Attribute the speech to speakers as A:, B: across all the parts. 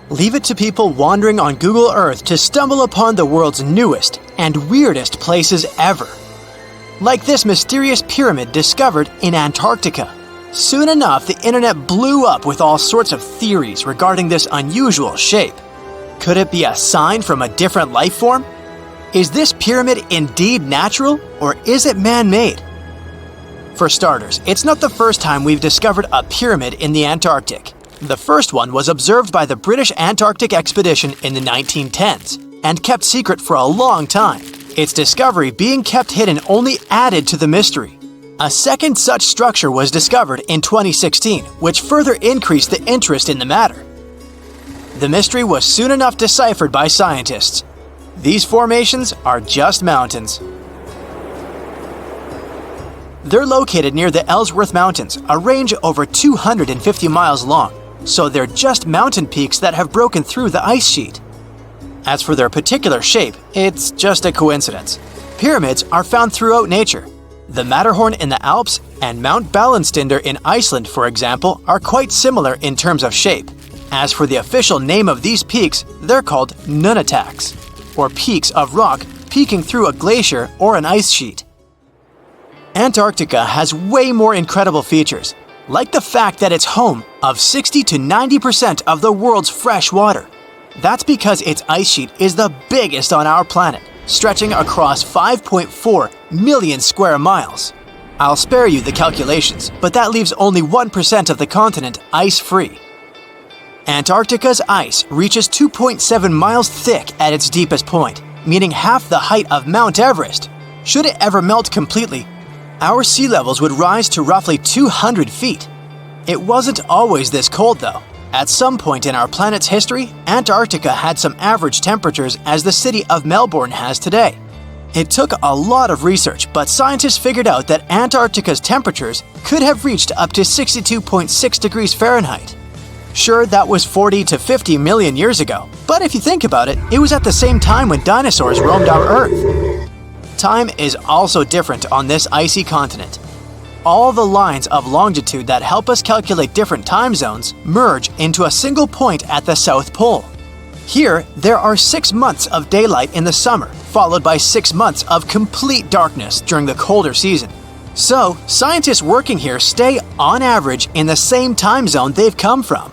A: Leave it to people wandering on Google Earth to stumble upon the world's newest and weirdest places ever. Like this mysterious pyramid discovered in Antarctica. Soon enough, the internet blew up with all sorts of theories regarding this unusual shape. Could it be a sign from a different life form? Is this pyramid indeed natural, or is it man-made? For starters, it's not the first time we've discovered a pyramid in the Antarctic. The first one was observed by the British Antarctic expedition in the 1910s and kept secret for a long time. Its discovery being kept hidden only added to the mystery. A second such structure was discovered in 2016, which further increased the interest in the matter. The mystery was soon enough deciphered by scientists. These formations are just mountains. They're located near the Ellsworth Mountains, a range over 250 miles long, so they're just mountain peaks that have broken through the ice sheet. As for their particular shape, it's just a coincidence. Pyramids are found throughout nature. The Matterhorn in the Alps and Mount Ballenstinder in Iceland, for example, are quite similar in terms of shape. As for the official name of these peaks, they're called nunataks, or peaks of rock peeking through a glacier or an ice sheet. Antarctica has way more incredible features, like the fact that it's home of 60 to 90% of the world's fresh water. That's because its ice sheet is the biggest on our planet, stretching across 5.4 million square miles. I'll spare you the calculations, but that leaves only 1% of the continent ice-free. Antarctica's ice reaches 2.7 miles thick at its deepest point, meaning half the height of Mount Everest. Should it ever melt completely, our sea levels would rise to roughly 200 feet. It wasn't always this cold, though. At some point in our planet's history, Antarctica had some average temperatures as the city of Melbourne has today. It took a lot of research, but scientists figured out that Antarctica's temperatures could have reached up to 62.6 degrees Fahrenheit. Sure, that was 40 to 50 million years ago, but if you think about it, it was at the same time when dinosaurs roamed our Earth. Time is also different on this icy continent. All the lines of longitude that help us calculate different time zones merge into a single point at the South Pole. Here, there are 6 months of daylight in the summer, followed by 6 months of complete darkness during the colder season. So, scientists working here stay, on average, in the same time zone they've come from.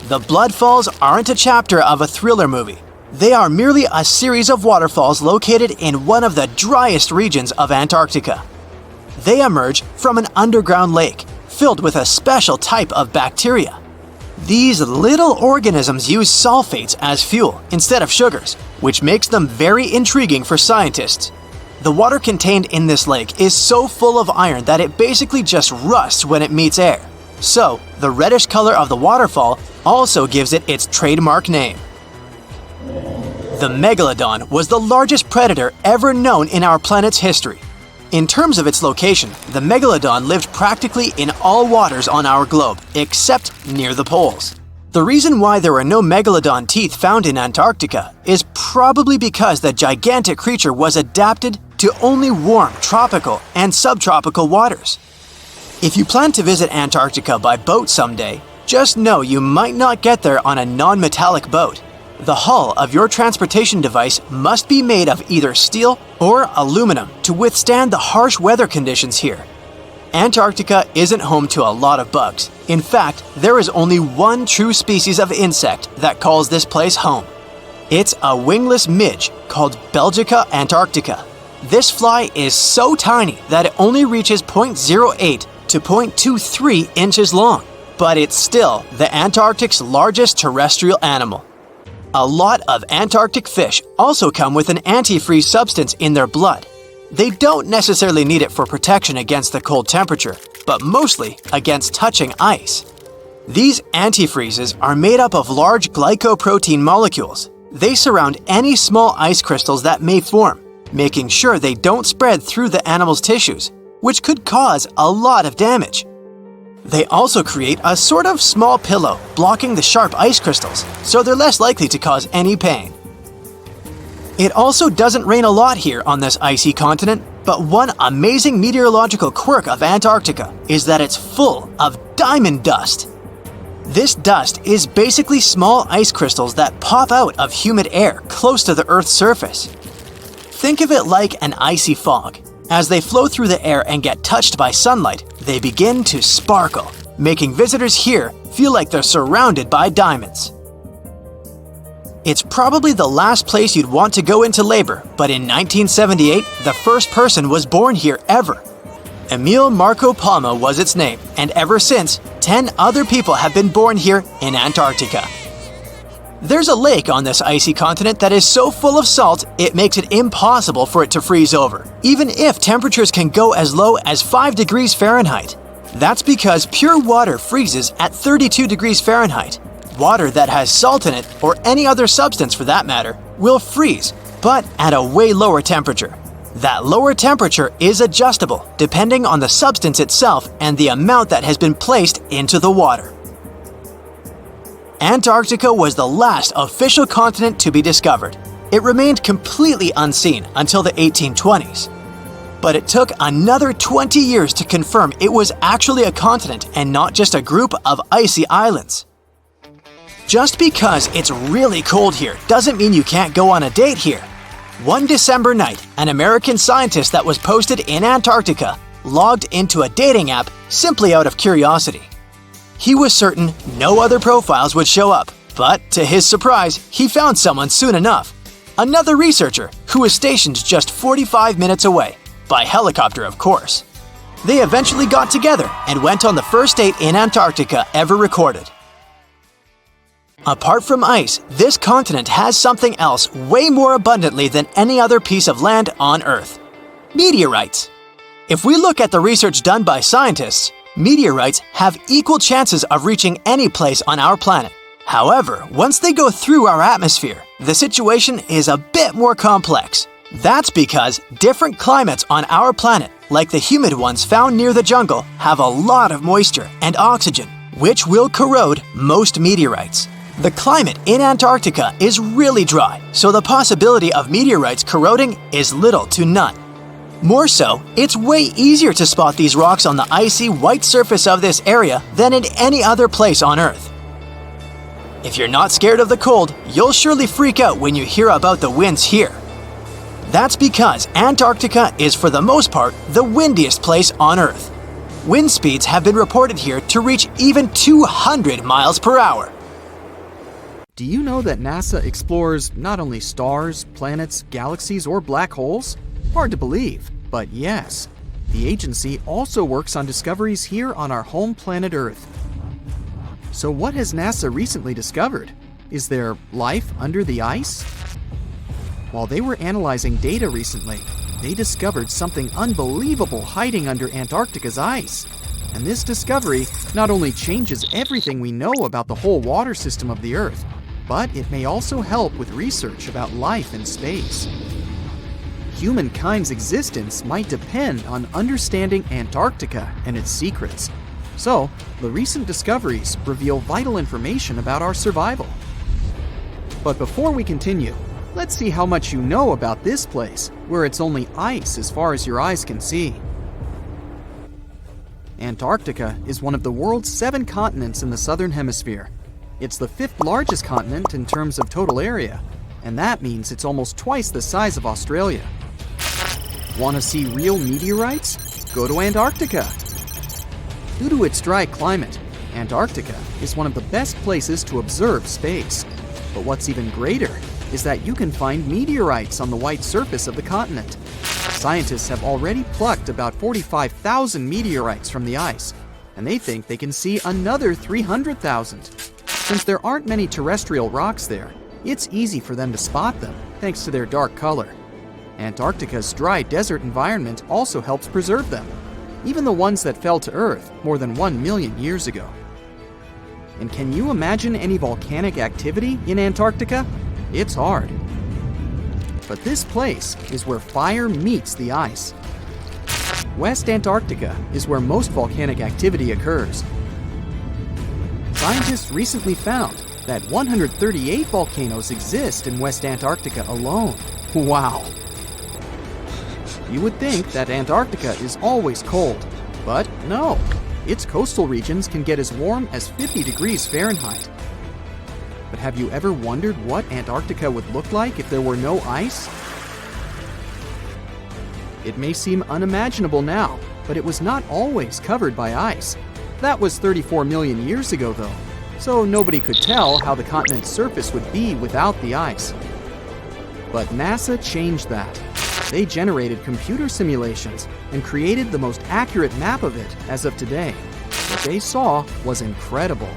A: The Blood Falls aren't a chapter of a thriller movie. They are merely a series of waterfalls located in one of the driest regions of Antarctica. They emerge from an underground lake filled with a special type of bacteria. These little organisms use sulfates as fuel instead of sugars, which makes them very intriguing for scientists. The water contained in this lake is so full of iron that it basically just rusts when it meets air. So, the reddish color of the waterfall also gives it its trademark name. The megalodon was the largest predator ever known in our planet's history. In terms of its location, the megalodon lived practically in all waters on our globe, except near the poles. The reason why there are no megalodon teeth found in Antarctica is probably because the gigantic creature was adapted to only warm tropical and subtropical waters. If you plan to visit Antarctica by boat someday, just know you might not get there on a non-metallic boat. The hull of your transportation device must be made of either steel or aluminum to withstand the harsh weather conditions here. Antarctica isn't home to a lot of bugs. In fact, there is only one true species of insect that calls this place home. It's a wingless midge called Belgica antarctica. This fly is so tiny that it only reaches 0.08 to 0.23 inches long, but it's still the Antarctic's largest terrestrial animal. A lot of Antarctic fish also come with an antifreeze substance in their blood. They don't necessarily need it for protection against the cold temperature, but mostly against touching ice. These antifreezes are made up of large glycoprotein molecules. They surround any small ice crystals that may form, making sure they don't spread through the animal's tissues, which could cause a lot of damage. They also create a sort of small pillow blocking the sharp ice crystals, so they're less likely to cause any pain. It also doesn't rain a lot here on this icy continent, But one amazing meteorological quirk of Antarctica is that it's full of diamond dust. This dust is basically small ice crystals that pop out of humid air close to the Earth's surface. Think of it like an icy fog. As they flow through the air and get touched by sunlight, they begin to sparkle, making visitors here feel like they're surrounded by diamonds. It's probably the last place you'd want to go into labor, but in 1978, the first person was born here ever. Emil Marco Palma was its name, and ever since, 10 other people have been born here in Antarctica. There's a lake on this icy continent that is so full of salt, it makes it impossible for it to freeze over, even if temperatures can go as low as 5 degrees Fahrenheit. That's because pure water freezes at 32 degrees Fahrenheit. Water that has salt in it, or any other substance for that matter, will freeze, but at a way lower temperature. That lower temperature is adjustable depending on the substance itself and the amount that has been placed into the water. Antarctica was the last official continent to be discovered. It remained completely unseen until the 1820s. But it took another 20 years to confirm it was actually a continent and not just a group of icy islands. Just because it's really cold here doesn't mean you can't go on a date here. One December night, an American scientist that was posted in Antarctica logged into a dating app simply out of curiosity. He was certain no other profiles would show up, but to his surprise, he found someone soon enough. Another researcher who was stationed just 45 minutes away, by helicopter of course. They eventually got together and went on the first date in Antarctica ever recorded. Apart from ice, this continent has something else way more abundantly than any other piece of land on Earth: meteorites. If we look at the research done by scientists, meteorites have equal chances of reaching any place on our planet. However, once they go through our atmosphere, the situation is a bit more complex. That's because different climates on our planet, like the humid ones found near the jungle, have a lot of moisture and oxygen, which will corrode most meteorites. The climate in Antarctica is really dry, so the possibility of meteorites corroding is little to none. More so, it's way easier to spot these rocks on the icy white surface of this area than in any other place on Earth. If you're not scared of the cold, you'll surely freak out when you hear about the winds here. That's because Antarctica is for the most part the windiest place on Earth. Wind speeds have been reported here to reach even 200 miles per hour.
B: Do you know that NASA explores not only stars, planets, galaxies, or black holes? Hard to believe, but yes. The agency also works on discoveries here on our home planet Earth. So what has NASA recently discovered? Is there life under the ice? While they were analyzing data recently, they discovered something unbelievable hiding under Antarctica's ice. And this discovery not only changes everything we know about the whole water system of the Earth, but it may also help with research about life in space. Humankind's existence might depend on understanding Antarctica and its secrets. So, the recent discoveries reveal vital information about our survival. But before we continue, let's see how much you know about this place, where it's only ice as far as your eyes can see. Antarctica is one of the world's 7 continents in the southern hemisphere. It's the 5th largest continent in terms of total area, and that means it's almost twice the size of Australia. Want to see real meteorites? Go to Antarctica. Due to its dry climate, Antarctica is one of the best places to observe space. But what's even greater is that you can find meteorites on the white surface of the continent. Scientists have already plucked about 45,000 meteorites from the ice, and they think they can see another 300,000. Since there aren't many terrestrial rocks there, it's easy for them to spot them, thanks to their dark color. Antarctica's dry desert environment also helps preserve them, even the ones that fell to Earth more than 1 million years ago. And can you imagine any volcanic activity in Antarctica? It's hard. But this place is where fire meets the ice. West Antarctica is where most volcanic activity occurs. Scientists recently found that 138 volcanoes exist in West Antarctica alone. Wow! You would think that Antarctica is always cold, but no. Its coastal regions can get as warm as 50 degrees Fahrenheit. But have you ever wondered what Antarctica would look like if there were no ice? It may seem unimaginable now, but it was not always covered by ice. That was 34 million years ago, though, so nobody could tell how the continent's surface would be without the ice. But NASA changed that. They generated computer simulations and created the most accurate map of it as of today. What they saw was incredible.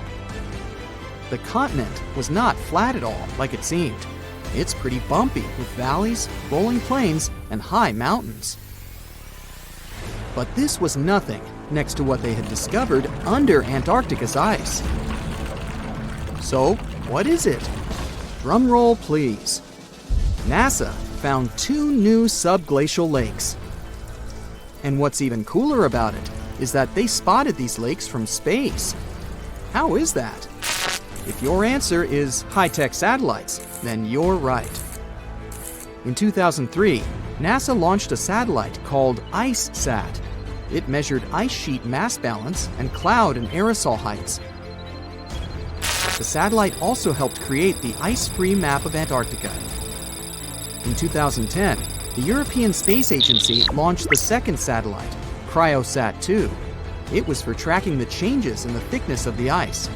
B: The continent was not flat at all like it seemed. It's pretty bumpy with valleys, rolling plains, and high mountains. But this was nothing next to what they had discovered under Antarctica's ice. So, what is it? Drum roll, please. NASA found 2 new subglacial lakes. And what's even cooler about it is that they spotted these lakes from space. How is that? If your answer is high-tech satellites, then you're right. In 2003, NASA launched a satellite called IceSat. It measured ice sheet mass balance and cloud and aerosol heights. The satellite also helped create the ice-free map of Antarctica. In 2010, the European Space Agency launched the second satellite, CryoSat-2. It was for tracking the changes in the thickness of the ice.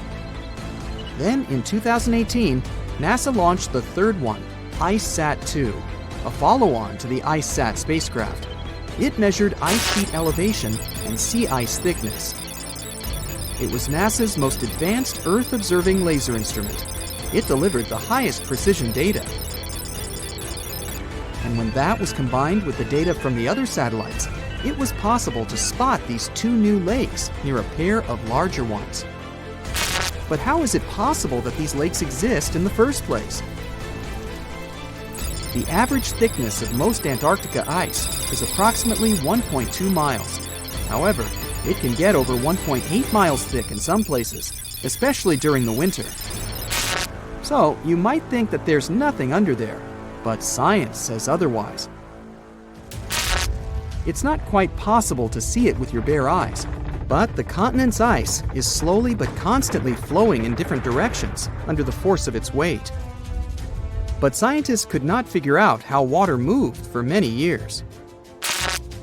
B: Then, in 2018, NASA launched the third one, IceSat-2, a follow-on to the IceSat spacecraft. It measured ice sheet elevation and sea ice thickness. It was NASA's most advanced Earth-observing laser instrument. It delivered the highest precision data. And when that was combined with the data from the other satellites, it was possible to spot these 2 new lakes near a pair of larger ones. But how is it possible that these lakes exist in the first place? The average thickness of most Antarctica ice is approximately 1.2 miles. However, it can get over 1.8 miles thick in some places, especially during the winter. So, you might think that there's nothing under there, but science says otherwise. It's not quite possible to see it with your bare eyes, but the continent's ice is slowly but constantly flowing in different directions under the force of its weight. But scientists could not figure out how water moved for many years.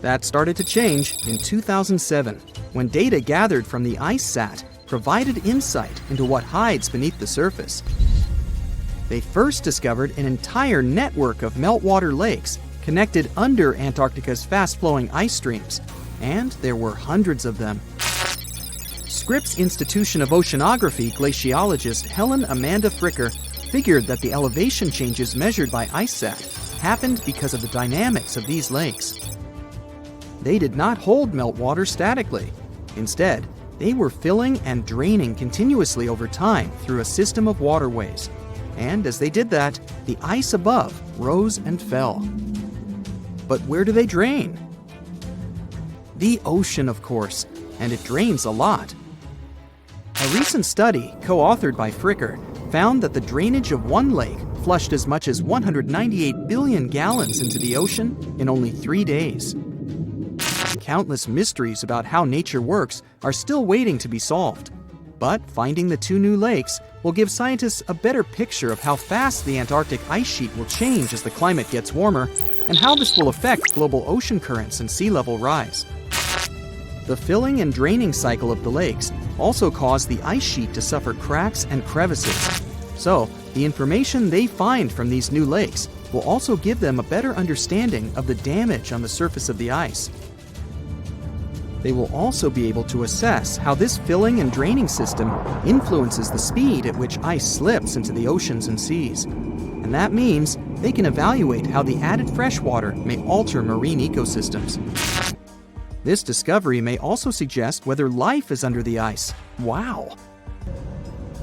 B: That started to change in 2007, when data gathered from the IceSat provided insight into what hides beneath the surface. They first discovered an entire network of meltwater lakes connected under Antarctica's fast-flowing ice streams, and there were hundreds of them. Scripps Institution of Oceanography glaciologist Helen Amanda Fricker figured that the elevation changes measured by IceSat happened because of the dynamics of these lakes. They did not hold meltwater statically. Instead, they were filling and draining continuously over time through a system of waterways. And as they did that, the ice above rose and fell. But where do they drain? The ocean, of course, and it drains a lot. A recent study, co-authored by Fricker, found that the drainage of one lake flushed as much as 198 billion gallons into the ocean in only 3 days. Countless mysteries about how nature works are still waiting to be solved. But finding the 2 new lakes will give scientists a better picture of how fast the Antarctic ice sheet will change as the climate gets warmer, and how this will affect global ocean currents and sea level rise. The filling and draining cycle of the lakes also caused the ice sheet to suffer cracks and crevices. So, the information they find from these new lakes will also give them a better understanding of the damage on the surface of the ice. They will also be able to assess how this filling and draining system influences the speed at which ice slips into the oceans and seas. And that means they can evaluate how the added fresh water may alter marine ecosystems. This discovery may also suggest whether life is under the ice. Wow!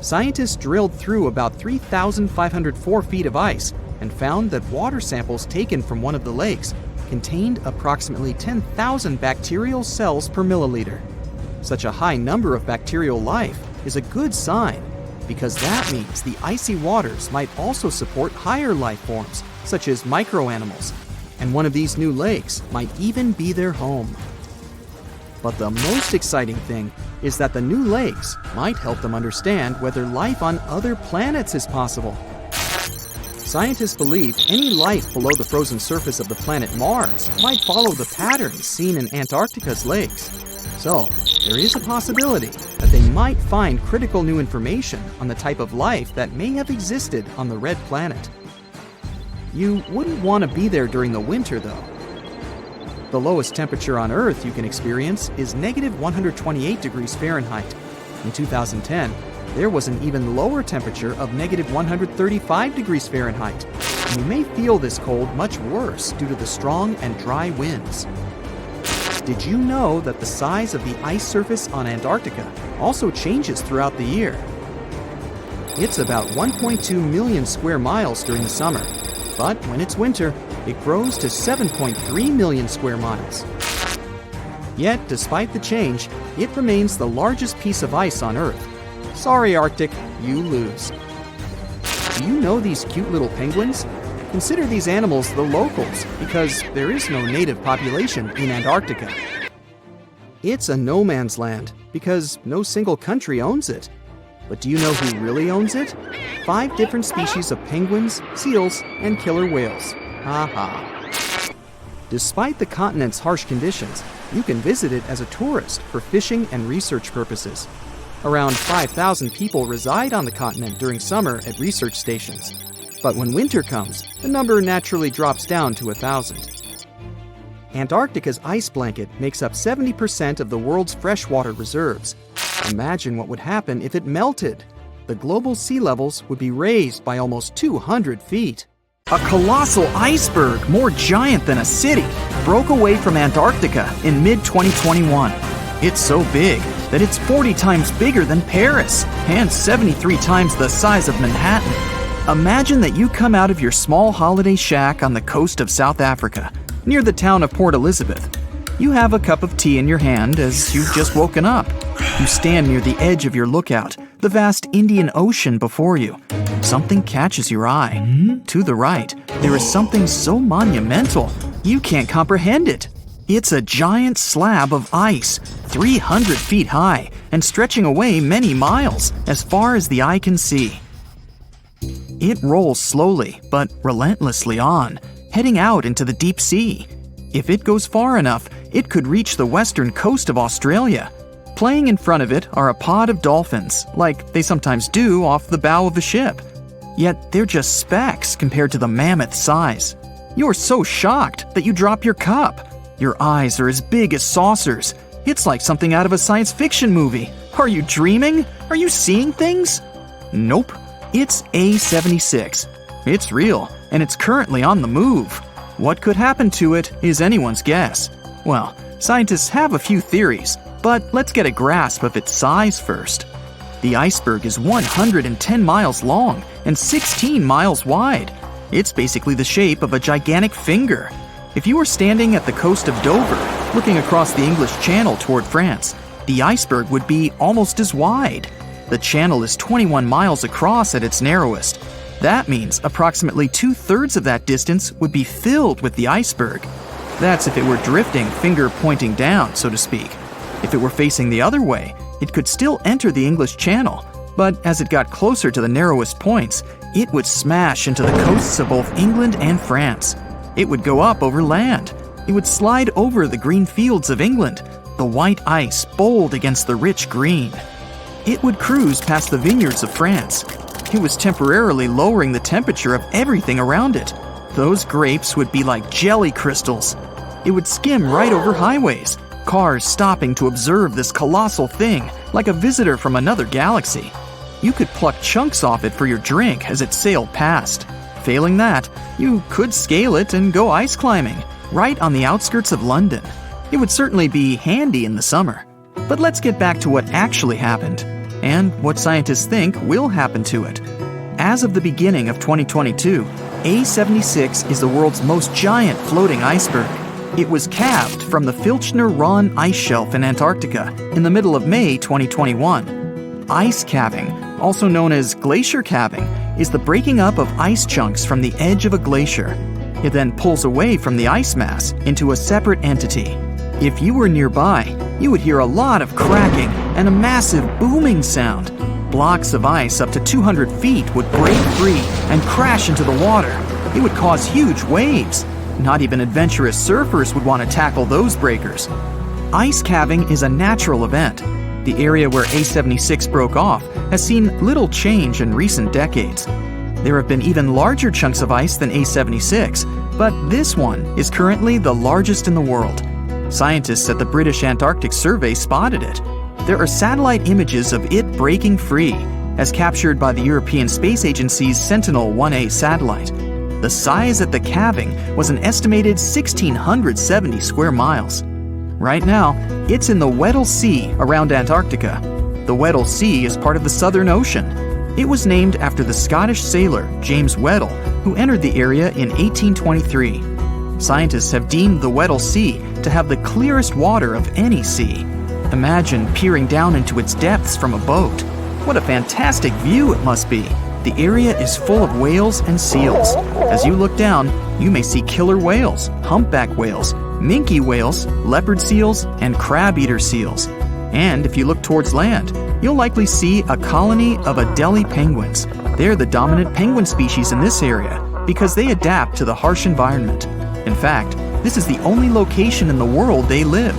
B: Scientists drilled through about 3,504 feet of ice and found that water samples taken from one of the lakes contained approximately 10,000 bacterial cells per milliliter. Such a high number of bacterial life is a good sign, because that means the icy waters might also support higher life forms, such as microanimals. and one of these new lakes might even be their home. But the most exciting thing is that the new lakes might help them understand whether life on other planets is possible. Scientists believe any life below the frozen surface of the planet Mars might follow the patterns seen in Antarctica's lakes. So, there is a possibility that they might find critical new information on the type of life that may have existed on the red planet. You wouldn't want to be there during the winter, though. The lowest temperature on Earth you can experience is negative 128 degrees Fahrenheit. In 2010, there was an even lower temperature of negative 135 degrees Fahrenheit. And you may feel this cold much worse due to the strong and dry winds. Did you know that the size of the ice surface on Antarctica also changes throughout the year? It's about 1.2 million square miles during the summer, but when it's winter, it grows to 7.3 million square miles. Yet, despite the change, it remains the largest piece of ice on Earth. Sorry, Arctic, you lose. Do you know these cute little penguins? Consider these animals the locals because there is no native population in Antarctica. It's a no man's land because no single country owns it. But do you know who really owns it? 5 different species of penguins, seals, and killer whales. Ha ha. Despite the continent's harsh conditions, you can visit it as a tourist for fishing and research purposes. Around 5,000 people reside on the continent during summer at research stations. But when winter comes, the number naturally drops down to 1,000. Antarctica's ice blanket makes up 70% of the world's freshwater reserves. Imagine what would happen if it melted. The global sea levels would be raised by almost 200 feet. A colossal iceberg, more giant than a city, broke away from Antarctica in mid-2021. It's so big that it's 40 times bigger than Paris and 73 times the size of Manhattan. Imagine that you come out of your small holiday shack on the coast of South Africa, near the town of Port Elizabeth. You have a cup of tea in your hand as you've just woken up. You stand near the edge of your lookout, the vast Indian Ocean before you. Something catches your eye. To the right, there is something so monumental, you can't comprehend it. It's a giant slab of ice, 300 feet high, and stretching away many miles, as far as the eye can see. It rolls slowly, but relentlessly on, heading out into the deep sea. If it goes far enough, it could reach the western coast of Australia. Playing in front of it are a pod of dolphins, like they sometimes do off the bow of a ship. Yet they're just specks compared to the mammoth size. You're so shocked that you drop your cup. Your eyes are as big as saucers. It's like something out of a science fiction movie. Are you dreaming? Are you seeing things? Nope. It's A76. It's real, and it's currently on the move. What could happen to it is anyone's guess. Well, scientists have a few theories, but let's get a grasp of its size first. The iceberg is 110 miles long and 16 miles wide. It's basically the shape of a gigantic finger. If you were standing at the coast of Dover, looking across the English Channel toward France, the iceberg would be almost as wide. The channel is 21 miles across at its narrowest. That means approximately 2/3 of that distance would be filled with the iceberg. That's if it were drifting, finger pointing down, so to speak. If it were facing the other way, it could still enter the English Channel, but as it got closer to the narrowest points, it would smash into the coasts of both England and France. It would go up over land. It would slide over the green fields of England, the white ice bold against the rich green. It would cruise past the vineyards of France. It was temporarily lowering the temperature of everything around it. Those grapes would be like jelly crystals. It would skim right over highways, cars stopping to observe this colossal thing, like a visitor from another galaxy. You could pluck chunks off it for your drink as it sailed past. Failing that, you could scale it and go ice climbing, right on the outskirts of London. It would certainly be handy in the summer. But let's get back to what actually happened, and what scientists think will happen to it. As of the beginning of 2022, A76 is the world's most giant floating iceberg. It was calved from the Filchner Ronne ice shelf in Antarctica in the middle of May 2021. Ice calving, also known as glacier calving, is the breaking up of ice chunks from the edge of a glacier. It then pulls away from the ice mass into a separate entity. If you were nearby, you would hear a lot of cracking and a massive booming sound. Blocks of ice up to 200 feet would break free and crash into the water. It would cause huge waves. Not even adventurous surfers would want to tackle those breakers. Ice calving is a natural event. The area where A76 broke off has seen little change in recent decades. There have been even larger chunks of ice than A76, but this one is currently the largest in the world. Scientists at the British Antarctic Survey spotted it. There are satellite images of it breaking free, as captured by the European Space Agency's Sentinel-1A satellite. The size at the calving was an estimated 1,670 square miles. Right now, it's in the Weddell Sea around Antarctica. The Weddell Sea is part of the Southern Ocean. It was named after the Scottish sailor James Weddell, who entered the area in 1823. Scientists have deemed the Weddell Sea to have the clearest water of any sea. Imagine peering down into its depths from a boat. What a fantastic view it must be. The area is full of whales and seals. As you look down, you may see killer whales, humpback whales, minke whales, leopard seals, and crab-eater seals. And if you look towards land, you'll likely see a colony of Adelie penguins. They're the dominant penguin species in this area because they adapt to the harsh environment. In fact, this is the only location in the world they live.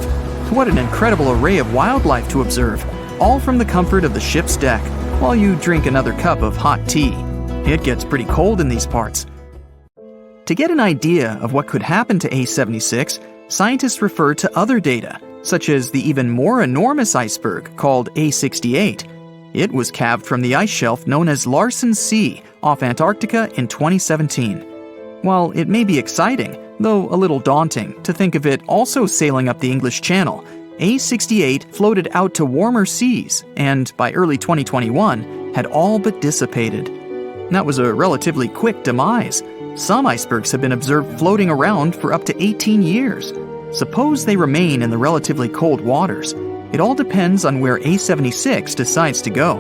B: What an incredible array of wildlife to observe, all from the comfort of the ship's deck, while you drink another cup of hot tea. It gets pretty cold in these parts. To get an idea of what could happen to A76, scientists refer to other data, such as the even more enormous iceberg called A68. It was calved from the ice shelf known as Larsen C off Antarctica in 2017. While it may be exciting, though a little daunting, to think of it also sailing up the English Channel, A68 floated out to warmer seas and, by early 2021, had all but dissipated. That was a relatively quick demise. Some icebergs have been observed floating around for up to 18 years. Suppose they remain in the relatively cold waters. It all depends on where A76 decides to go.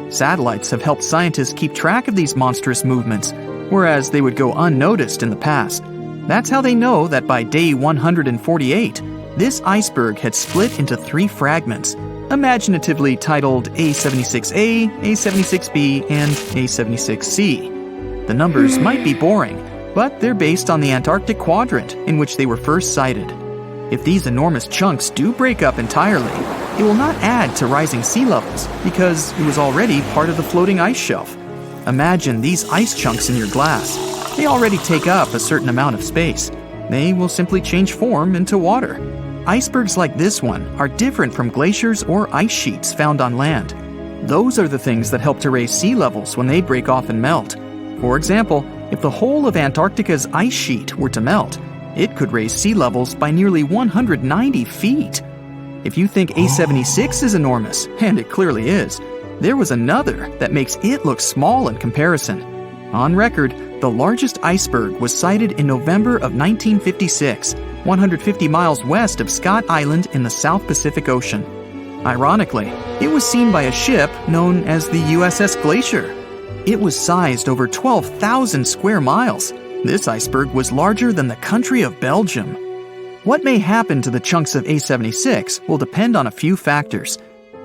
B: Satellites have helped scientists keep track of these monstrous movements, whereas they would go unnoticed in the past. That's how they know that by day 148, this iceberg had split into 3 fragments, imaginatively titled A76A, A76B, and A76C. The numbers might be boring, but they're based on the Antarctic quadrant in which they were first sighted. If these enormous chunks do break up entirely, it will not add to rising sea levels because it was already part of the floating ice shelf. Imagine these ice chunks in your glass. They already take up a certain amount of space. They will simply change form into water. Icebergs like this one are different from glaciers or ice sheets found on land. Those are the things that help to raise sea levels when they break off and melt. For example, if the whole of Antarctica's ice sheet were to melt, it could raise sea levels by nearly 190 feet. If you think A76 is enormous, and it clearly is, there was another that makes it look small in comparison. On record, the largest iceberg was sighted in November of 1956, 150 miles west of Scott Island in the South Pacific Ocean. Ironically, it was seen by a ship known as the USS Glacier. It was sized over 12,000 square miles. This iceberg was larger than the country of Belgium. What may happen to the chunks of A76 will depend on a few factors.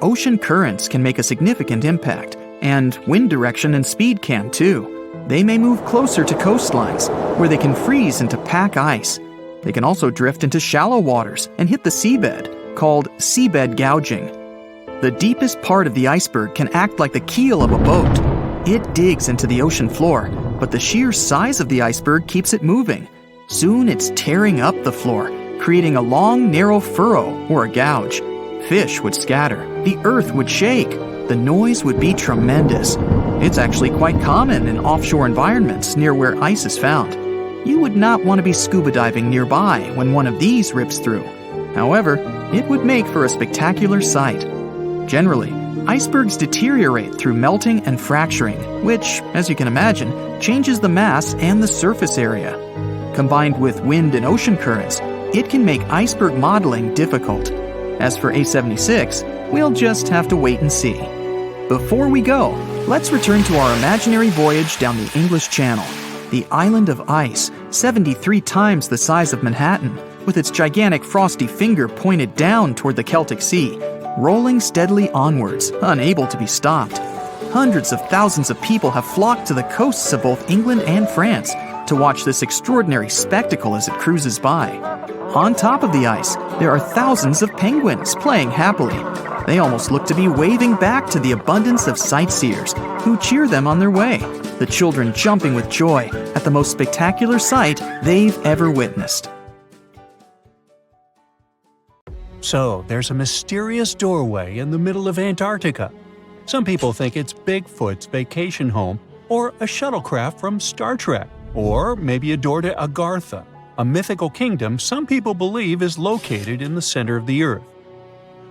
B: Ocean currents can make a significant impact, and wind direction and speed can too. They may move closer to coastlines, where they can freeze into pack ice. They can also drift into shallow waters and hit the seabed, called seabed gouging. The deepest part of the iceberg can act like the keel of a boat. It digs into the ocean floor, but the sheer size of the iceberg keeps it moving. Soon it's tearing up the floor, creating a long, narrow furrow or a gouge. Fish would scatter, the earth would shake, the noise would be tremendous. It's actually quite common in offshore environments near where ice is found. You would not want to be scuba diving nearby when one of these rips through. However, it would make for a spectacular sight. Generally, icebergs deteriorate through melting and fracturing, which, as you can imagine, changes the mass and the surface area. Combined with wind and ocean currents, it can make iceberg modeling difficult. As for A76, we'll just have to wait and see. Before we go, let's return to our imaginary voyage down the English Channel. The island of ice, 73 times the size of Manhattan, with its gigantic frosty finger pointed down toward the Celtic Sea, rolling steadily onwards, unable to be stopped. Hundreds of thousands of people have flocked to the coasts of both England and France to watch this extraordinary spectacle as it cruises by. On top of the ice, there are thousands of penguins playing happily. They almost look to be waving back to the abundance of sightseers who cheer them on their way, the children jumping with joy at the most spectacular sight they've ever witnessed.
C: So, there's a mysterious doorway in the middle of Antarctica. Some people think it's Bigfoot's vacation home, or a shuttlecraft from Star Trek, or maybe a door to Agartha, a mythical kingdom some people believe is located in the center of the Earth.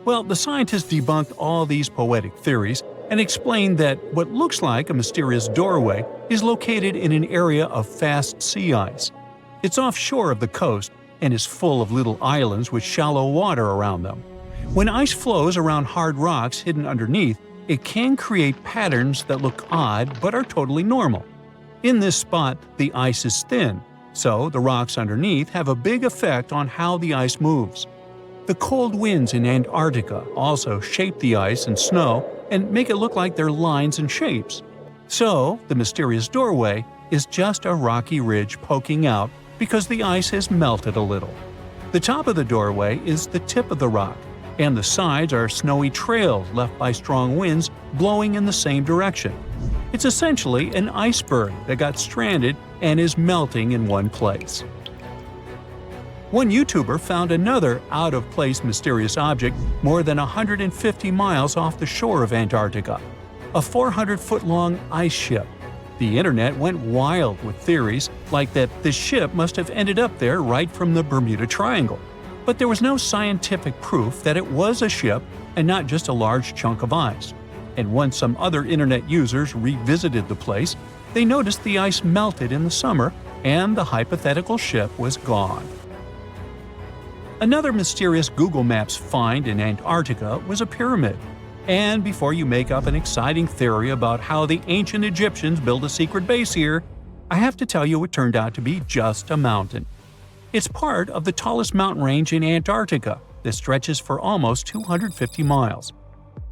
C: Well, the scientists debunked all these poetic theories and explained that what looks like a mysterious doorway is located in an area of fast sea ice. It's offshore of the coast and is full of little islands with shallow water around them. When ice flows around hard rocks hidden underneath, it can create patterns that look odd but are totally normal. In this spot, the ice is thin, so the rocks underneath have a big effect on how the ice moves. The cold winds in Antarctica also shape the ice and snow and make it look like they're lines and shapes. So, the mysterious doorway is just a rocky ridge poking out because the ice has melted a little. The top of the doorway is the tip of the rock, and the sides are snowy trails left by strong winds blowing in the same direction. It's essentially an iceberg that got stranded and is melting in one place. One YouTuber found another out-of-place mysterious object more than 150 miles off the shore of Antarctica, a 400-foot-long ice ship. The internet went wild with theories like that the ship must have ended up there right from the Bermuda Triangle. But there was no scientific proof that it was a ship and not just a large chunk of ice. And once some other internet users revisited the place, they noticed the ice melted in the summer and the hypothetical ship was gone. Another mysterious Google Maps find in Antarctica was a pyramid. And before you make up an exciting theory about how the ancient Egyptians built a secret base here, I have to tell you it turned out to be just a mountain. It's part of the tallest mountain range in Antarctica that stretches for almost 250 miles.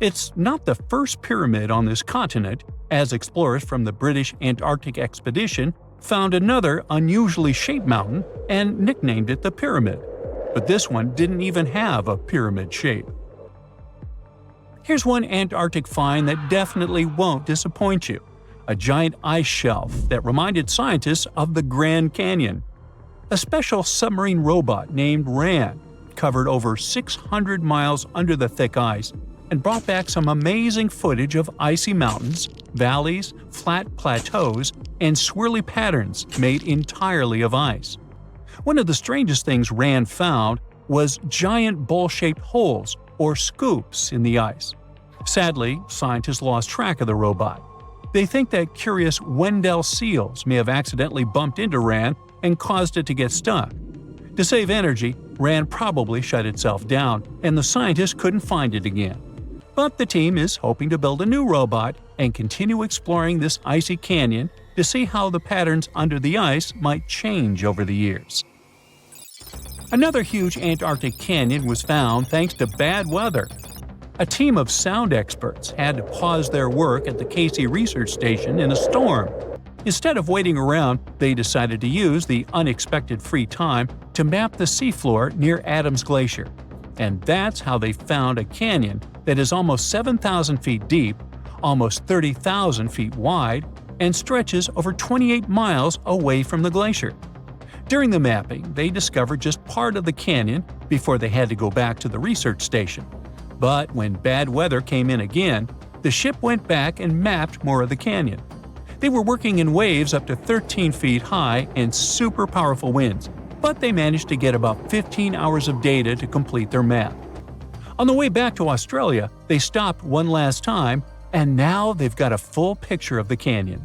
C: It's not the first pyramid on this continent, as explorers from the British Antarctic Expedition found another unusually shaped mountain and nicknamed it the Pyramid. But this one didn't even have a pyramid shape. Here's one Antarctic find that definitely won't disappoint you: a giant ice shelf that reminded scientists of the Grand Canyon. A special submarine robot named RAN covered over 600 miles under the thick ice and brought back some amazing footage of icy mountains, valleys, flat plateaus, and swirly patterns made entirely of ice. One of the strangest things RAN found was giant bowl-shaped holes, or scoops, in the ice. Sadly, scientists lost track of the robot. They think that curious Wendell seals may have accidentally bumped into RAN and caused it to get stuck. To save energy, RAN probably shut itself down, and the scientists couldn't find it again. But the team is hoping to build a new robot and continue exploring this icy canyon to see how the patterns under the ice might change over the years. Another huge Antarctic canyon was found thanks to bad weather. A team of sound experts had to pause their work at the Casey Research Station in a storm. Instead of waiting around, they decided to use the unexpected free time to map the seafloor near Adams Glacier. And that's how they found a canyon that is almost 7,000 feet deep, almost 30,000 feet wide, and stretches over 28 miles away from the glacier. During the mapping, they discovered just part of the canyon before they had to go back to the research station. But when bad weather came in again, the ship went back and mapped more of the canyon. They were working in waves up to 13 feet high and super powerful winds, but they managed to get about 15 hours of data to complete their map. On the way back to Australia, they stopped one last time, and now they've got a full picture of the canyon.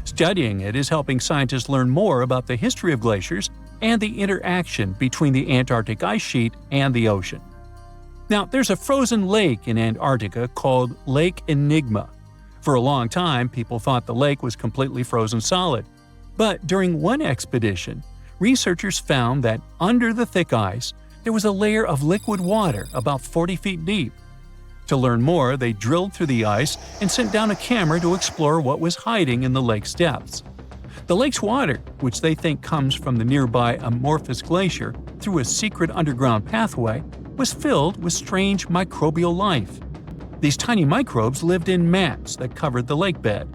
C: Studying it is helping scientists learn more about the history of glaciers and the interaction between the Antarctic ice sheet and the ocean. Now, there's a frozen lake in Antarctica called Lake Enigma. For a long time, people thought the lake was completely frozen solid. But during one expedition, researchers found that under the thick ice, there was a layer of liquid water about 40 feet deep. To learn more, they drilled through the ice and sent down a camera to explore what was hiding in the lake's depths. The lake's water, which they think comes from the nearby amorphous glacier through a secret underground pathway, was filled with strange microbial life. These tiny microbes lived in mats that covered the lake bed.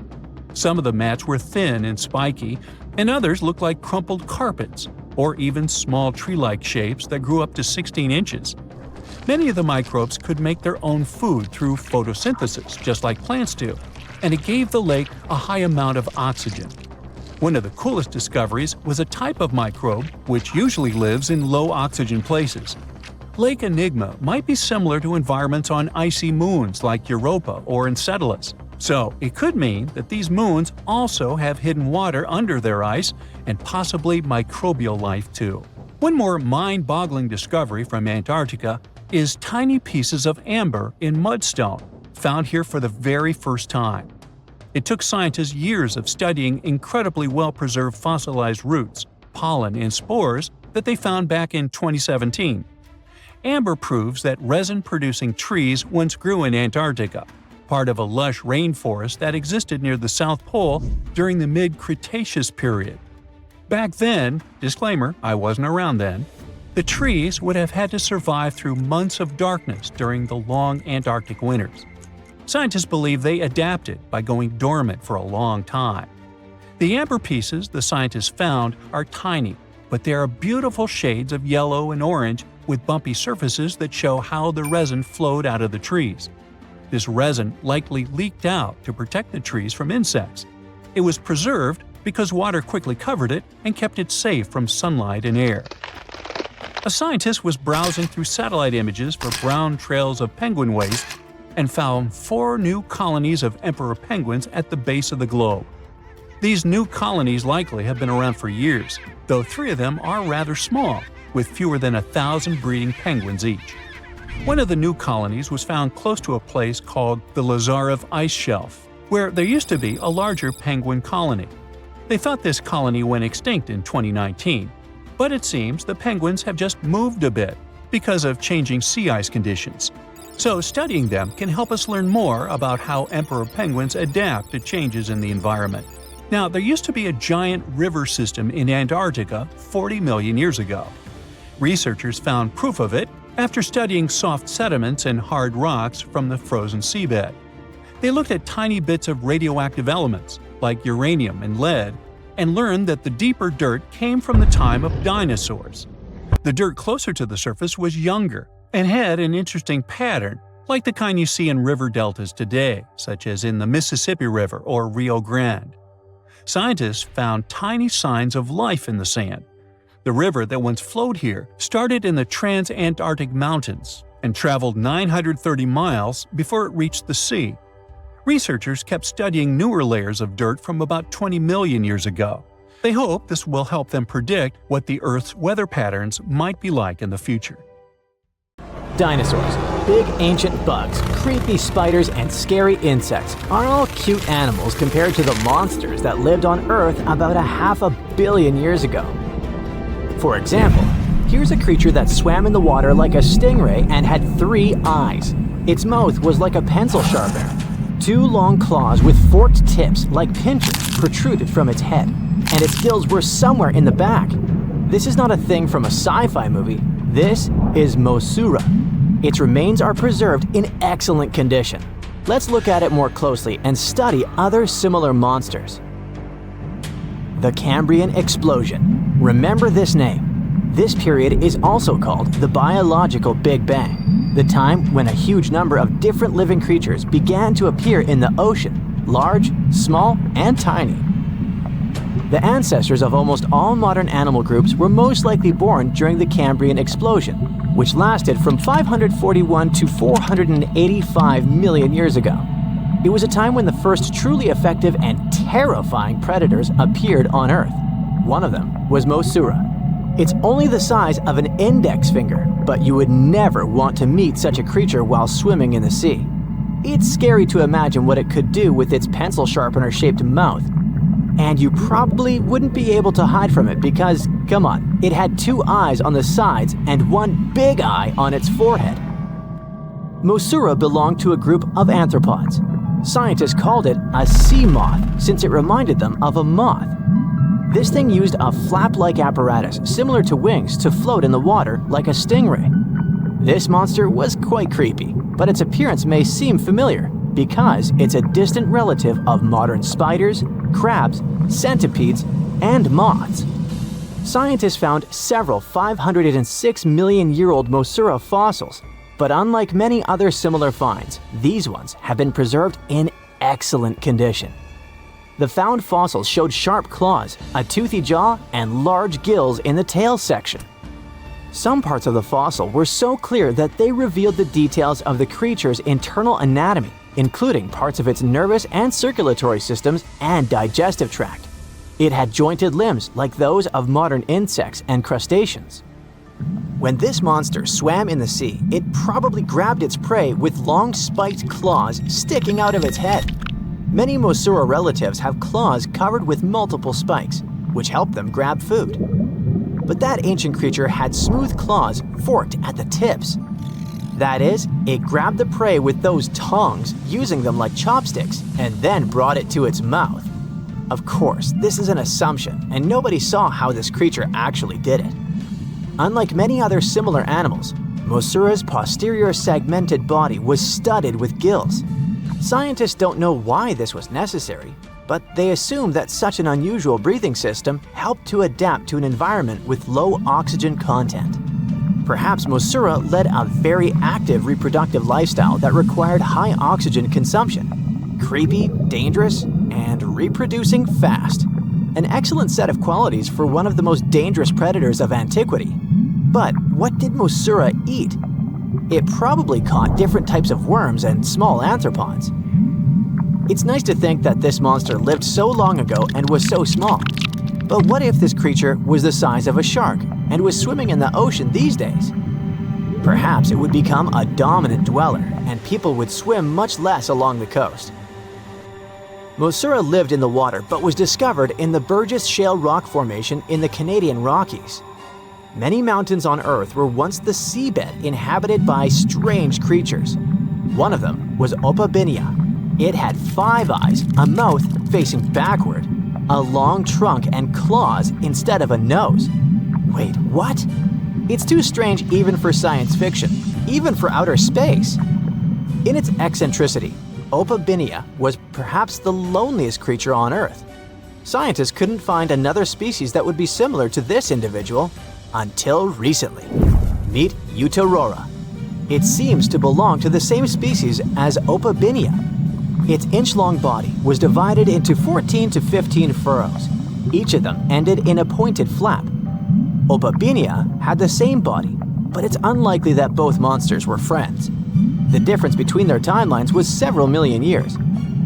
C: Some of the mats were thin and spiky, and others looked like crumpled carpets, or even small tree-like shapes that grew up to 16 inches. Many of the microbes could make their own food through photosynthesis, just like plants do, and it gave the lake a high amount of oxygen. One of the coolest discoveries was a type of microbe which usually lives in low-oxygen places. Lake Enigma might be similar to environments on icy moons like Europa or Enceladus, so it could mean that these moons also have hidden water under their ice and possibly microbial life too. One more mind-boggling discovery from Antarctica is tiny pieces of amber in mudstone, found here for the very first time. It took scientists years of studying incredibly well-preserved fossilized roots, pollen, and spores that they found back in 2017. Amber proves that resin-producing trees once grew in Antarctica, part of a lush rainforest that existed near the South Pole during the mid-Cretaceous period. Back then, disclaimer, I wasn't around then, the trees would have had to survive through months of darkness during the long Antarctic winters. Scientists believe they adapted by going dormant for a long time. The amber pieces the scientists found are tiny, but they are beautiful shades of yellow and orange with bumpy surfaces that show how the resin flowed out of the trees. This resin likely leaked out to protect the trees from insects. It was preserved because water quickly covered it and kept it safe from sunlight and air. A scientist was browsing through satellite images for brown trails of penguin waste and found 4 new colonies of emperor penguins at the base of the globe. These new colonies likely have been around for years, though 3 of them are rather small, with fewer than 1,000 breeding penguins each. One of the new colonies was found close to a place called the Lazarev Ice Shelf, where there used to be a larger penguin colony. They thought this colony went extinct in 2019, but it seems the penguins have just moved a bit because of changing sea ice conditions. So studying them can help us learn more about how emperor penguins adapt to changes in the environment. Now, there used to be a giant river system in Antarctica 40 million years ago. Researchers found proof of it after studying soft sediments and hard rocks from the frozen seabed. They looked at tiny bits of radioactive elements, like uranium and lead, and learned that the deeper dirt came from the time of dinosaurs. The dirt closer to the surface was younger and had an interesting pattern, like the kind you see in river deltas today, such as in the Mississippi River or Rio Grande. Scientists found tiny signs of life in the sand. The river that once flowed here started in the Trans-Antarctic Mountains and traveled 930 miles before it reached the sea. Researchers kept studying newer layers of dirt from about 20 million years ago. They hope this will help them predict what the Earth's weather patterns might be like in the future.
A: Dinosaurs, big ancient bugs, creepy spiders, and scary insects are all cute animals compared to the monsters that lived on Earth about 500 million years ago. For example, here's a creature that swam in the water like a stingray and had 3 eyes. Its mouth was like a pencil sharpener. 2 long claws with forked tips like pincers protruded from its head, and its gills were somewhere in the back. This is not a thing from a sci-fi movie. This is Mosura. Its remains are preserved in excellent condition. Let's look at it more closely and study other similar monsters. The Cambrian explosion. Remember this name. This period is also called the biological Big Bang, the time when a huge number of different living creatures began to appear in the ocean, large, small, and tiny. The ancestors of almost all modern animal groups were most likely born during the Cambrian explosion, which lasted from 541 to 485 million years ago. It was a time when the first truly effective and terrifying predators appeared on Earth. One of them was Mosura. It's only the size of an index finger, but you would never want to meet such a creature while swimming in the sea. It's scary to imagine what it could do with its pencil sharpener-shaped mouth. And you probably wouldn't be able to hide from it because, come on, it had 2 eyes on the sides and 1 big eye on its forehead. Mosura belonged to a group of arthropods. Scientists called it a sea moth since it reminded them of a moth. This thing used a flap-like apparatus similar to wings to float in the water like a stingray. This monster was quite creepy, but its appearance may seem familiar because it's a distant relative of modern spiders, crabs, centipedes, and moths. Scientists found several 506 million-year-old Mosura fossils, but unlike many other similar finds, these ones have been preserved in excellent condition. The found fossils showed sharp claws, a toothy jaw, and large gills in the tail section. Some parts of the fossil were so clear that they revealed the details of the creature's internal anatomy, including parts of its nervous and circulatory systems and digestive tract. It had jointed limbs like those of modern insects and crustaceans. When this monster swam in the sea, it probably grabbed its prey with long spiked claws sticking out of its head. Many Mosura relatives have claws covered with multiple spikes, which help them grab food. But that ancient creature had smooth claws forked at the tips. That is, it grabbed the prey with those tongs, using them like chopsticks, and then brought it to its mouth. Of course, this is an assumption, and nobody saw how this creature actually did it. Unlike many other similar animals, Mosura's posterior segmented body was studded with gills. Scientists don't know why this was necessary, but they assume that such an unusual breathing system helped to adapt to an environment with low oxygen content. Perhaps Mosura led a very active reproductive lifestyle that required high oxygen consumption. Creepy, dangerous, and reproducing fast. An excellent set of qualities for one of the most dangerous predators of antiquity. But what did Mosura eat? It probably caught different types of worms and small arthropods. It's nice to think that this monster lived so long ago and was so small. But what if this creature was the size of a shark and was swimming in the ocean these days? Perhaps it would become a dominant dweller and people would swim much less along the coast. Mosura lived in the water but was discovered in the Burgess Shale rock formation in the Canadian Rockies. Many mountains on Earth were once the seabed inhabited by strange creatures. One of them was Opabinia. It had 5 eyes, a mouth facing backward, a long trunk and claws instead of a nose. Wait, what? It's too strange even for science fiction, even for outer space. In its eccentricity, Opabinia was perhaps the loneliest creature on Earth. Scientists couldn't find another species that would be similar to this individual until recently. Meet Utaurora. It seems to belong to the same species as Opabinia. Its inch-long body was divided into 14 to 15 furrows. Each of them ended in a pointed flap. Opabinia had the same body, but it's unlikely that both monsters were friends. The difference between their timelines was several million years.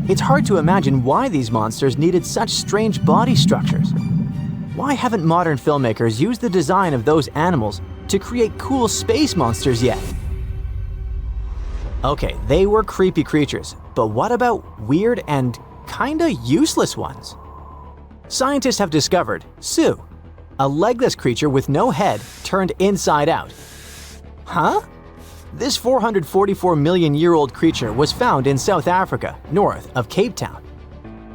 A: It's hard to imagine why these monsters needed such strange body structures. Why haven't modern filmmakers used the design of those animals to create cool space monsters yet? Okay, they were creepy creatures, but what about weird and kinda useless ones? Scientists have discovered Sue, a legless creature with no head turned inside out. Huh? This 444 million-year-old creature was found in South Africa, north of Cape Town.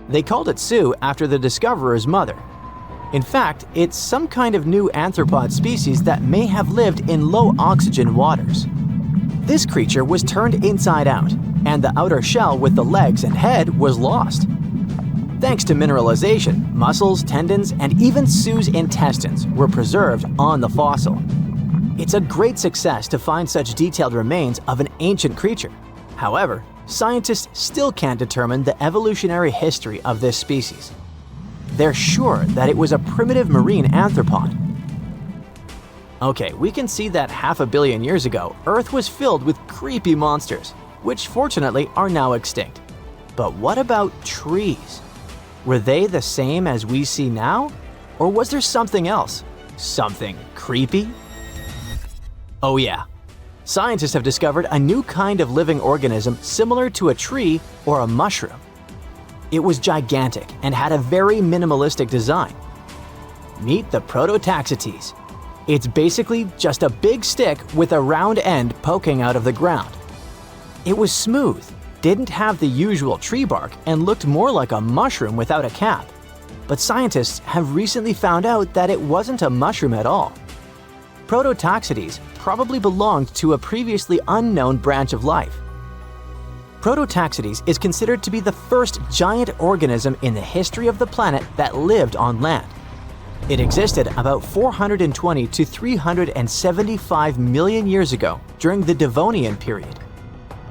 A: They called it Sue after the discoverer's mother. In fact, it's some kind of new arthropod species that may have lived in low-oxygen waters. This creature was turned inside out, and the outer shell with the legs and head was lost. Thanks to mineralization, muscles, tendons, and even Sue's intestines were preserved on the fossil. It's a great success to find such detailed remains of an ancient creature. However, scientists still can't determine the evolutionary history of this species. They're sure that it was a primitive marine arthropod. Okay, we can see that 500 million years ago, Earth was filled with creepy monsters, which fortunately are now extinct. But what about trees? Were they the same as we see now? Or was there something else? Something creepy? Oh yeah. Scientists have discovered a new kind of living organism similar to a tree or a mushroom. It was gigantic and had a very minimalistic design. Meet the Prototaxities. It's basically just a big stick with a round end poking out of the ground. It was smooth, didn't have the usual tree bark, and looked more like a mushroom without a cap. But scientists have recently found out that it wasn't a mushroom at all. Prototaxities probably belonged to a previously unknown branch of life. Prototaxities is considered to be the first giant organism in the history of the planet that lived on land. It existed about 420 to 375 million years ago during the Devonian period.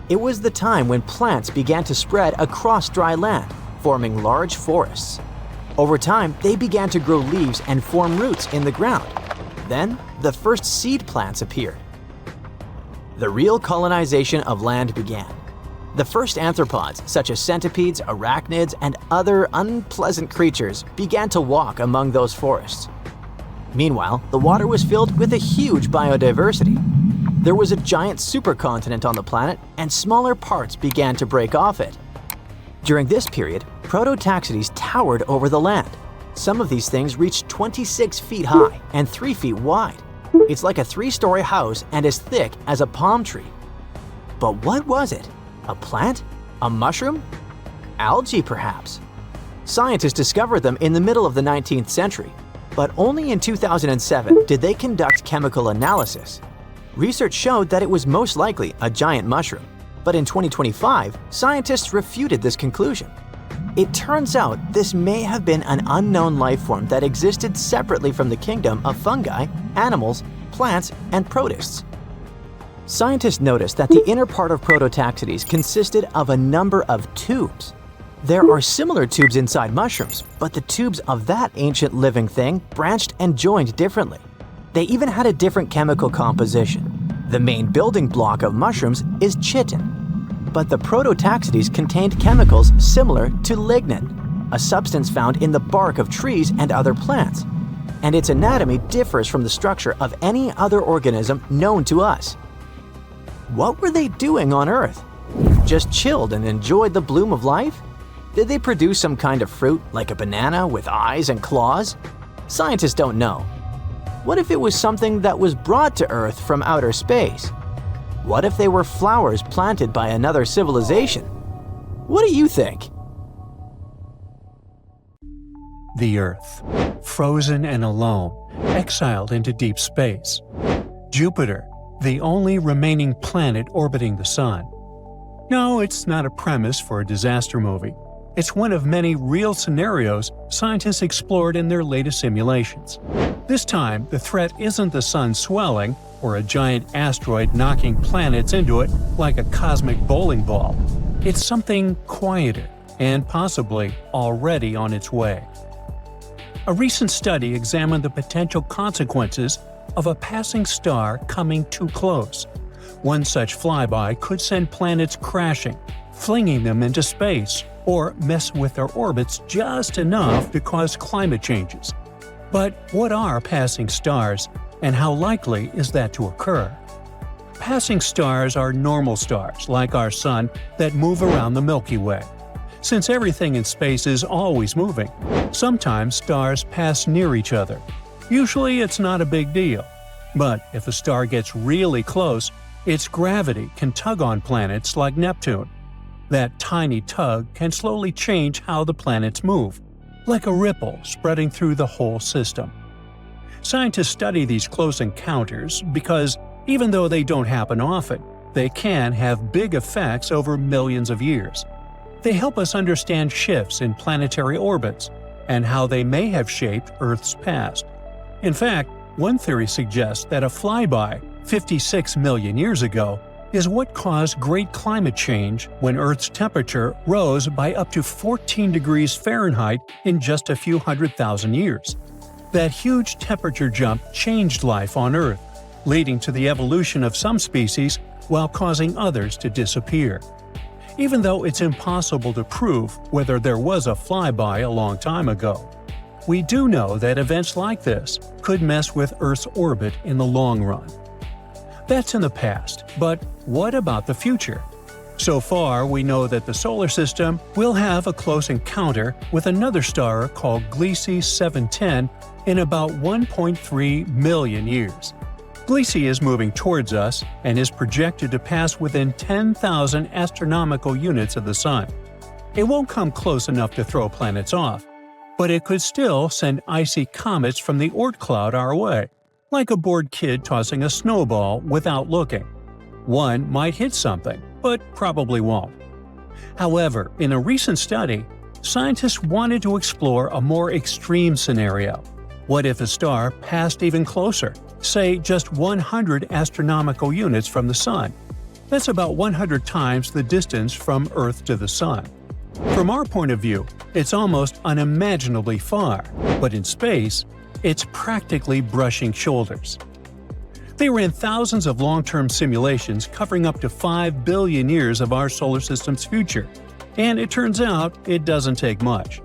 A: It was the time when plants began to spread across dry land, forming large forests. Over time, they began to grow leaves and form roots in the ground. Then, the first seed plants appeared. The real colonization of land began. The first arthropods, such as centipedes, arachnids, and other unpleasant creatures, began to walk among those forests. Meanwhile, the water was filled with a huge biodiversity. There was a giant supercontinent on the planet, and smaller parts began to break off it. During this period, Prototaxities towered over the land. Some of these things reached 26 feet high and 3 feet wide. It's like a 3-story house and as thick as a palm tree. But what was it? A plant? A mushroom? Algae, perhaps? Scientists discovered them in the middle of the 19th century, but only in 2007 did they conduct chemical analysis. Research showed that it was most likely a giant mushroom, but in 2025, scientists refuted this conclusion. It turns out this may have been an unknown life form that existed separately from the kingdom of fungi, animals, plants, and protists. Scientists noticed that the inner part of Prototaxities consisted of a number of tubes. There are similar tubes inside mushrooms, but the tubes of that ancient living thing branched and joined differently. They even had a different chemical composition. The main building block of mushrooms is chitin, but the Prototaxities contained chemicals similar to lignin, a substance found in the bark of trees and other plants, and its anatomy differs from the structure of any other organism known to us. What were they doing on Earth? Just chilled and enjoyed the bloom of life? Did they produce some kind of fruit, like a banana with eyes and claws? Scientists don't know. What if it was something that was brought to Earth from outer space? What if they were flowers planted by another civilization? What do you think?
C: The Earth, frozen and alone, exiled into deep space. Jupiter, the only remaining planet orbiting the Sun. No, it's not a premise for a disaster movie. It's one of many real scenarios scientists explored in their latest simulations. This time, the threat isn't the Sun swelling or a giant asteroid knocking planets into it like a cosmic bowling ball. It's something quieter and possibly already on its way. A recent study examined the potential consequences of a passing star coming too close. One such flyby could send planets crashing, flinging them into space, or mess with their orbits just enough to cause climate changes. But what are passing stars, and how likely is that to occur? Passing stars are normal stars, like our Sun, that move around the Milky Way. Since everything in space is always moving, sometimes stars pass near each other. Usually it's not a big deal. But if a star gets really close, its gravity can tug on planets like Neptune. That tiny tug can slowly change how the planets move, like a ripple spreading through the whole system. Scientists study these close encounters because, even though they don't happen often, they can have big effects over millions of years. They help us understand shifts in planetary orbits and how they may have shaped Earth's past. In fact, one theory suggests that a flyby 56 million years ago is what caused great climate change when Earth's temperature rose by up to 14 degrees Fahrenheit in just a few 100,000 years. That huge temperature jump changed life on Earth, leading to the evolution of some species while causing others to disappear. Even though it's impossible to prove whether there was a flyby a long time ago, we do know that events like this could mess with Earth's orbit in the long run. That's in the past, but what about the future? So far, we know that the solar system will have a close encounter with another star called Gliese 710 in about 1.3 million years. Gliese is moving towards us and is projected to pass within 10,000 astronomical units of the Sun. It won't come close enough to throw planets off, but it could still send icy comets from the Oort cloud our way, like a bored kid tossing a snowball without looking. One might hit something, but probably won't. However, in a recent study, scientists wanted to explore a more extreme scenario. What if a star passed even closer, say just 100 astronomical units from the Sun? That's about 100 times the distance from Earth to the Sun. From our point of view, it's almost unimaginably far, but in space, it's practically brushing shoulders. They ran thousands of long-term simulations covering up to 5 billion years of our solar system's future, and it turns out it doesn't take much.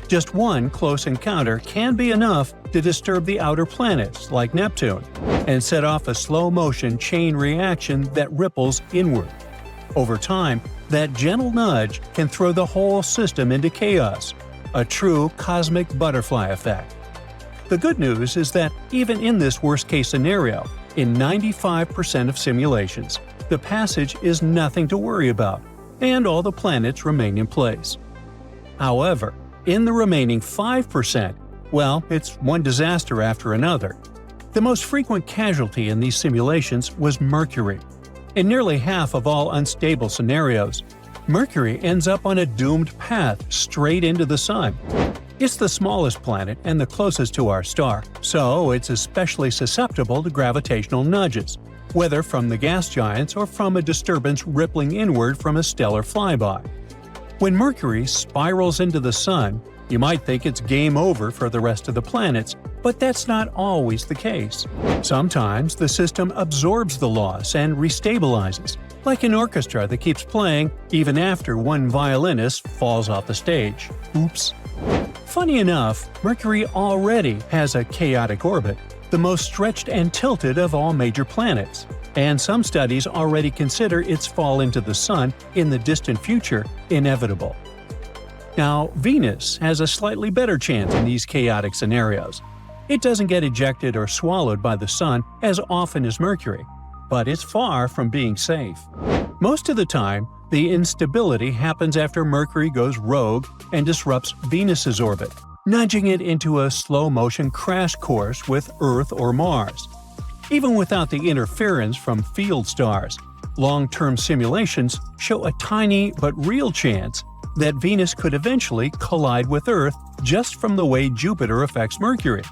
C: Just one close encounter can be enough to disturb the outer planets, like Neptune, and set off a slow-motion chain reaction that ripples inward. Over time, that gentle nudge can throw the whole system into chaos, a true cosmic butterfly effect. The good news is that even in this worst-case scenario, in 95% of simulations, the passage is nothing to worry about, and all the planets remain in place. However, in the remaining 5%, well, it's one disaster after another. The most frequent casualty in these simulations was Mercury. In nearly half of all unstable scenarios, Mercury ends up on a doomed path straight into the Sun. It's the smallest planet and the closest to our star, so it's especially susceptible to gravitational nudges, whether from the gas giants or from a disturbance rippling inward from a stellar flyby. When Mercury spirals into the Sun, you might think it's game over for the rest of the planets, but that's not always the case. Sometimes the system absorbs the loss and restabilizes, like an orchestra that keeps playing even after one violinist falls off the stage. Oops. Funny enough, Mercury already has a chaotic orbit, the most stretched and tilted of all major planets, and some studies already consider its fall into the Sun in the distant future inevitable. Now, Venus has a slightly better chance in these chaotic scenarios. It doesn't get ejected or swallowed by the Sun as often as Mercury, but it's far from being safe. Most of the time, the instability happens after Mercury goes rogue and disrupts Venus's orbit, nudging it into a slow-motion crash course with Earth or Mars. Even without the interference from field stars, long-term simulations show a tiny but real chance that Venus could eventually collide with Earth just from the way Jupiter affects Mercury.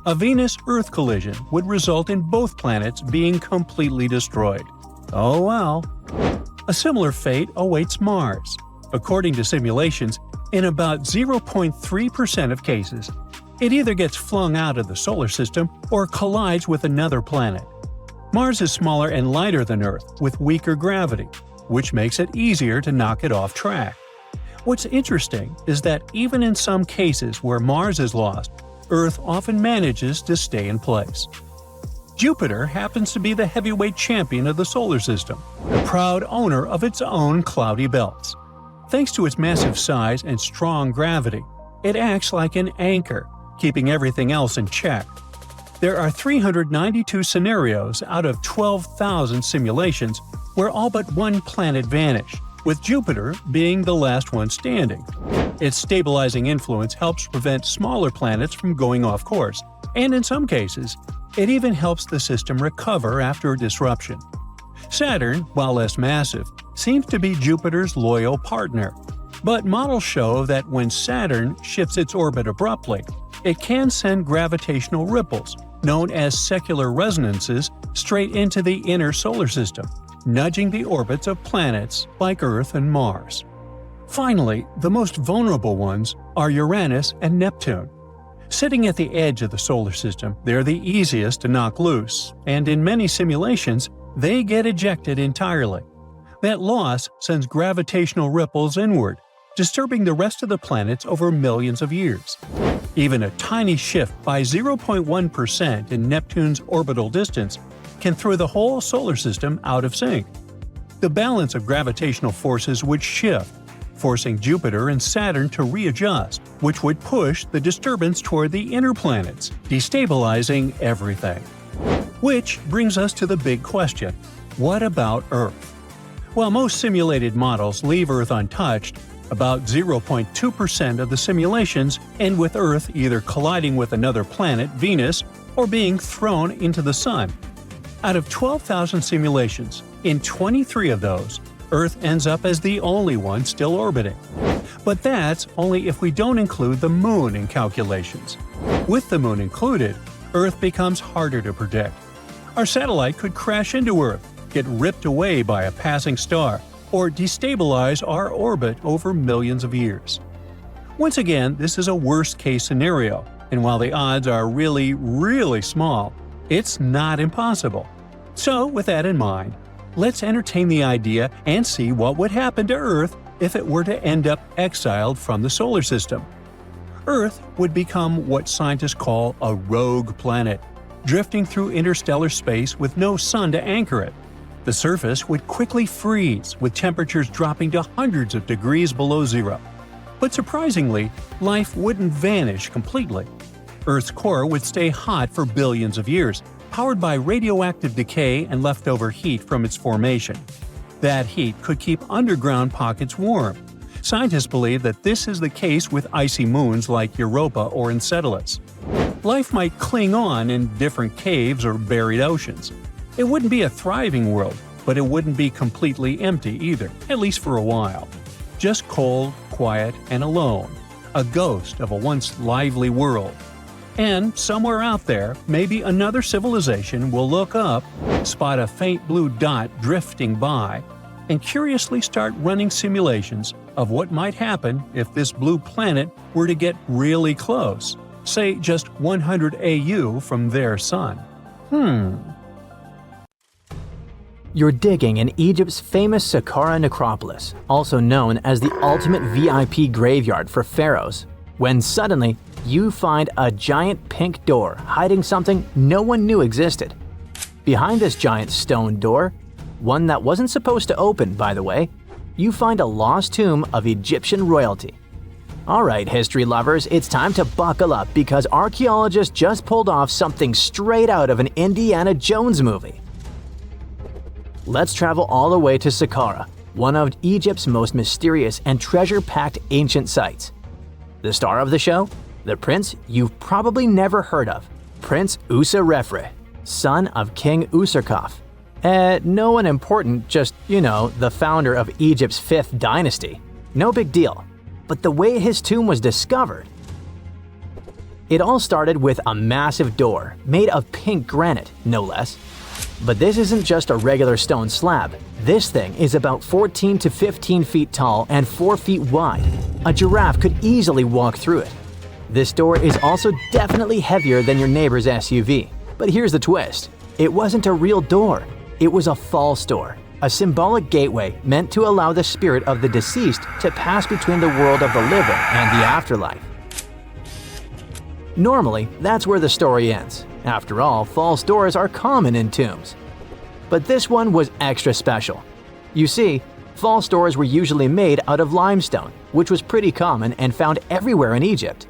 C: A Venus-Earth collision would result in both planets being completely destroyed. Oh well. A similar fate awaits Mars. According to simulations, in about 0.3% of cases, it either gets flung out of the solar system or collides with another planet. Mars is smaller and lighter than Earth, with weaker gravity, which makes it easier to knock it off track. What's interesting is that even in some cases where Mars is lost, Earth often manages to stay in place. Jupiter happens to be the heavyweight champion of the solar system, the proud owner of its own cloudy belts. Thanks to its massive size and strong gravity, it acts like an anchor, keeping everything else in check. There are 392 scenarios out of 12,000 simulations where all but one planet vanished, with Jupiter being the last one standing. Its stabilizing influence helps prevent smaller planets from going off course, and in some cases, it even helps the system recover after a disruption. Saturn, while less massive, seems to be Jupiter's loyal partner. But models show that when Saturn shifts its orbit abruptly, it can send gravitational ripples, known as secular resonances, straight into the inner solar system, nudging the orbits of planets like Earth and Mars. Finally, the most vulnerable ones are Uranus and Neptune. Sitting at the edge of the solar system, they're the easiest to knock loose, and in many simulations, they get ejected entirely. That loss sends gravitational ripples inward, disturbing the rest of the planets over millions of years. Even a tiny shift by 0.1% in Neptune's orbital distance can throw the whole solar system out of sync. the balance of gravitational forces would shift, forcing Jupiter and Saturn to readjust, which would push the disturbance toward the inner planets, destabilizing everything. Which brings us to the big question: what about Earth? While most simulated models leave Earth untouched, about 0.2% of the simulations end with Earth either colliding with another planet, Venus, or being thrown into the Sun. Out of 12,000 simulations, in 23 of those, Earth ends up as the only one still orbiting. But that's only if we don't include the Moon in calculations. With the Moon included, Earth becomes harder to predict. Our satellite could crash into Earth, get ripped away by a passing star, or destabilize our orbit over millions of years. Once again, this is a worst-case scenario, and while the odds are really, really small, it's not impossible. So, with that in mind, let's entertain the idea and see what would happen to Earth if it were to end up exiled from the solar system. Earth would become what scientists call a rogue planet, drifting through interstellar space with no sun to anchor it. The surface would quickly freeze, with temperatures dropping to hundreds of degrees below zero. But surprisingly, life wouldn't vanish completely. Earth's core would stay hot for billions of years, powered by radioactive decay and leftover heat from its formation. That heat could keep underground pockets warm. Scientists believe that this is the case with icy moons like Europa or Enceladus. Life might cling on in different caves or buried oceans. It wouldn't be a thriving world, but it wouldn't be completely empty either, at least for a while. Just cold, quiet, and alone. A ghost of a once lively world. And somewhere out there, maybe another civilization will look up, spot a faint blue dot drifting by, and curiously start running simulations of what might happen if this blue planet were to get really close, say just 100 AU from their sun.
A: You're digging in Egypt's famous Saqqara necropolis, also known as the ultimate VIP graveyard for pharaohs, when suddenly you find a giant pink door hiding something no one knew existed. Behind this giant stone door, one that wasn't supposed to open, by the way, you find a lost tomb of Egyptian royalty. Alright, history lovers, it's time to buckle up because archaeologists just pulled off something straight out of an Indiana Jones movie. Let's travel all the way to Saqqara, one of Egypt's most mysterious and treasure-packed ancient sites. The star of the show? The prince you've probably never heard of, Prince Userefre, son of King Userkaf. No one important, just, the founder of Egypt's 5th dynasty. No big deal. But the way his tomb was discovered… It all started with a massive door, made of pink granite, no less. But this isn't just a regular stone slab. This thing is about 14 to 15 feet tall and 4 feet wide. A giraffe could easily walk through it. This door is also definitely heavier than your neighbor's SUV. But here's the twist. It wasn't a real door. It was a false door, a symbolic gateway meant to allow the spirit of the deceased to pass between the world of the living and the afterlife. Normally, that's where the story ends. After all, false doors are common in tombs. But this one was extra special. You see, false doors were usually made out of limestone, which was pretty common and found everywhere in Egypt.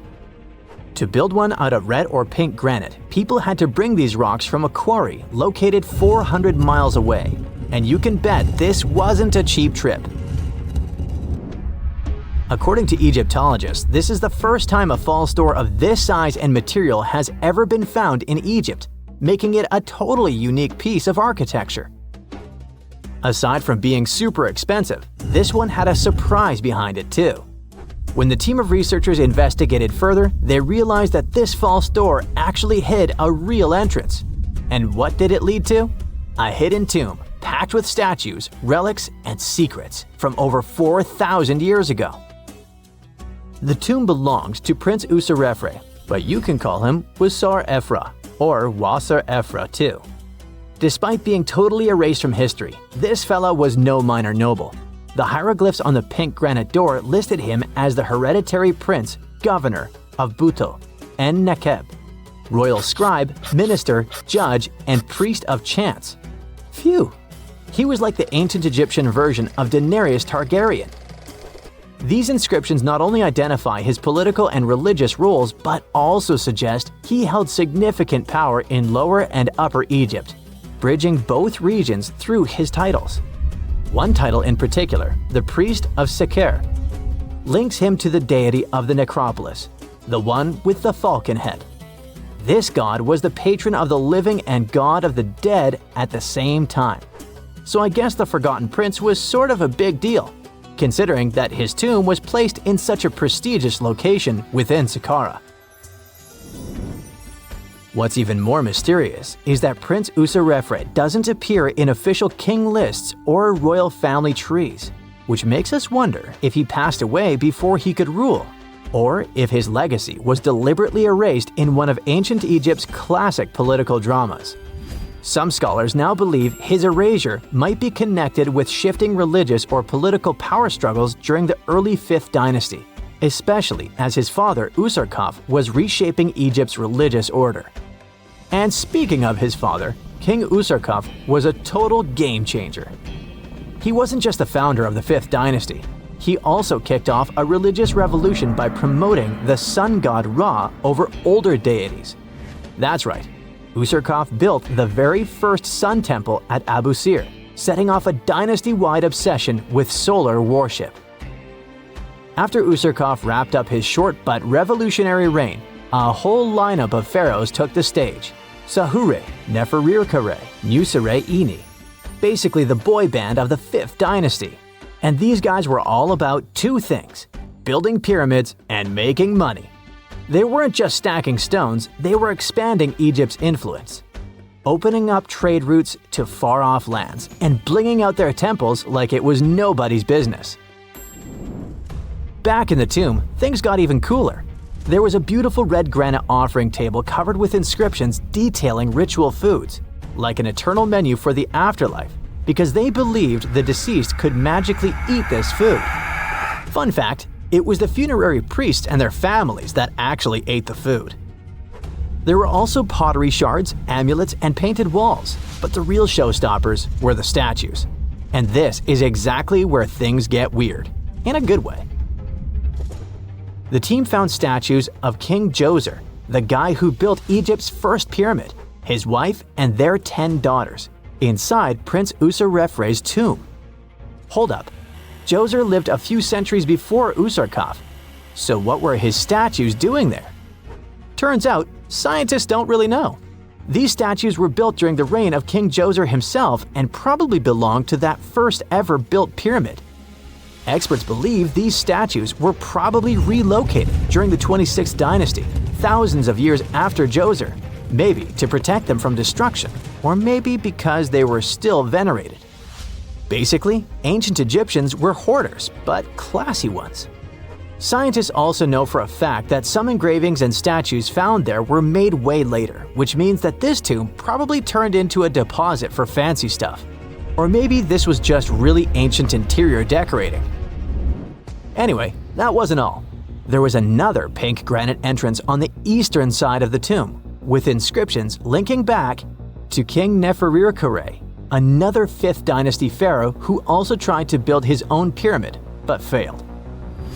A: To build one out of red or pink granite, people had to bring these rocks from a quarry located 400 miles away. And you can bet this wasn't a cheap trip. According to Egyptologists, this is the first time a false door of this size and material has ever been found in Egypt, making it a totally unique piece of architecture. Aside from being super expensive, this one had a surprise behind it too. When the team of researchers investigated further, they realized that this false door actually hid a real entrance. And what did it lead to? A hidden tomb, packed with statues, relics, and secrets from over 4,000 years ago. The tomb belonged to Prince Userefre, but you can call him Wasar Efra, or Wasar Efra too. Despite being totally erased from history, this fella was no minor noble. The hieroglyphs on the pink granite door listed him as the hereditary prince, governor of Buto, and Nekeb, royal scribe, minister, judge, and priest of chance. Phew! He was like the ancient Egyptian version of Daenerys Targaryen. These inscriptions not only identify his political and religious roles, but also suggest he held significant power in Lower and Upper Egypt, bridging both regions through his titles. One title in particular, the Priest of Sekher, links him to the deity of the necropolis, the one with the falcon head. This god was the patron of the living and god of the dead at the same time. So I guess the Forgotten Prince was sort of a big deal, considering that his tomb was placed in such a prestigious location within Saqqara. What's even more mysterious is that Prince Userefre doesn't appear in official king lists or royal family trees, which makes us wonder if he passed away before he could rule, or if his legacy was deliberately erased in one of ancient Egypt's classic political dramas. Some scholars now believe his erasure might be connected with shifting religious or political power struggles during the early 5th dynasty, especially as his father Userkaf was reshaping Egypt's religious order. And speaking of his father, King Userkaf was a total game changer. He wasn't just the founder of the 5th dynasty, he also kicked off a religious revolution by promoting the sun god Ra over older deities. That's right, Userkaf built the very first sun temple at Abu Sir, setting off a dynasty-wide obsession with solar worship. After Userkaf wrapped up his short but revolutionary reign, a whole lineup of pharaohs took the stage. Sahure, Neferirkare, Nusere-Ini, basically the boy band of the 5th dynasty. And these guys were all about two things: building pyramids and making money. They weren't just stacking stones, they were expanding Egypt's influence, opening up trade routes to far-off lands, and blinging out their temples like it was nobody's business. Back in the tomb, things got even cooler. There was a beautiful red granite offering table covered with inscriptions detailing ritual foods, like an eternal menu for the afterlife, because they believed the deceased could magically eat this food. Fun fact, it was the funerary priests and their families that actually ate the food. There were also pottery shards, amulets, and painted walls, but the real showstoppers were the statues. And this is exactly where things get weird, in a good way. The team found statues of King Djoser, the guy who built Egypt's first pyramid, his wife, and their 10 daughters, inside Prince Userefre's tomb. Hold up, Djoser lived a few centuries before Userkaf, so what were his statues doing there? Turns out, scientists don't really know. These statues were built during the reign of King Djoser himself and probably belonged to that first ever built pyramid. Experts believe these statues were probably relocated during the 26th dynasty, thousands of years after Djoser, maybe to protect them from destruction, or maybe because they were still venerated. Basically, ancient Egyptians were hoarders, but classy ones. Scientists also know for a fact that some engravings and statues found there were made way later, which means that this tomb probably turned into a deposit for fancy stuff. Or maybe this was just really ancient interior decorating. Anyway, that wasn't all. There was another pink granite entrance on the eastern side of the tomb, with inscriptions linking back to King Neferirkare, another 5th dynasty pharaoh who also tried to build his own pyramid, but failed.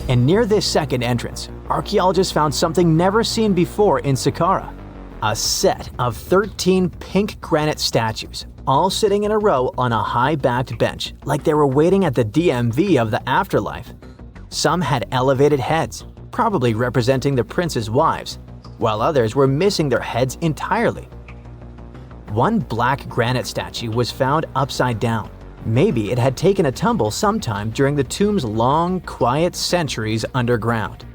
A: And near this second entrance, archaeologists found something never seen before in Saqqara: a set of 13 pink granite statues, all sitting in a row on a high-backed bench, like they were waiting at the DMV of the afterlife. Some had elevated heads, probably representing the prince's wives, while others were missing their heads entirely. One black granite statue was found upside down. Maybe it had taken a tumble sometime during the tomb's long, quiet centuries underground.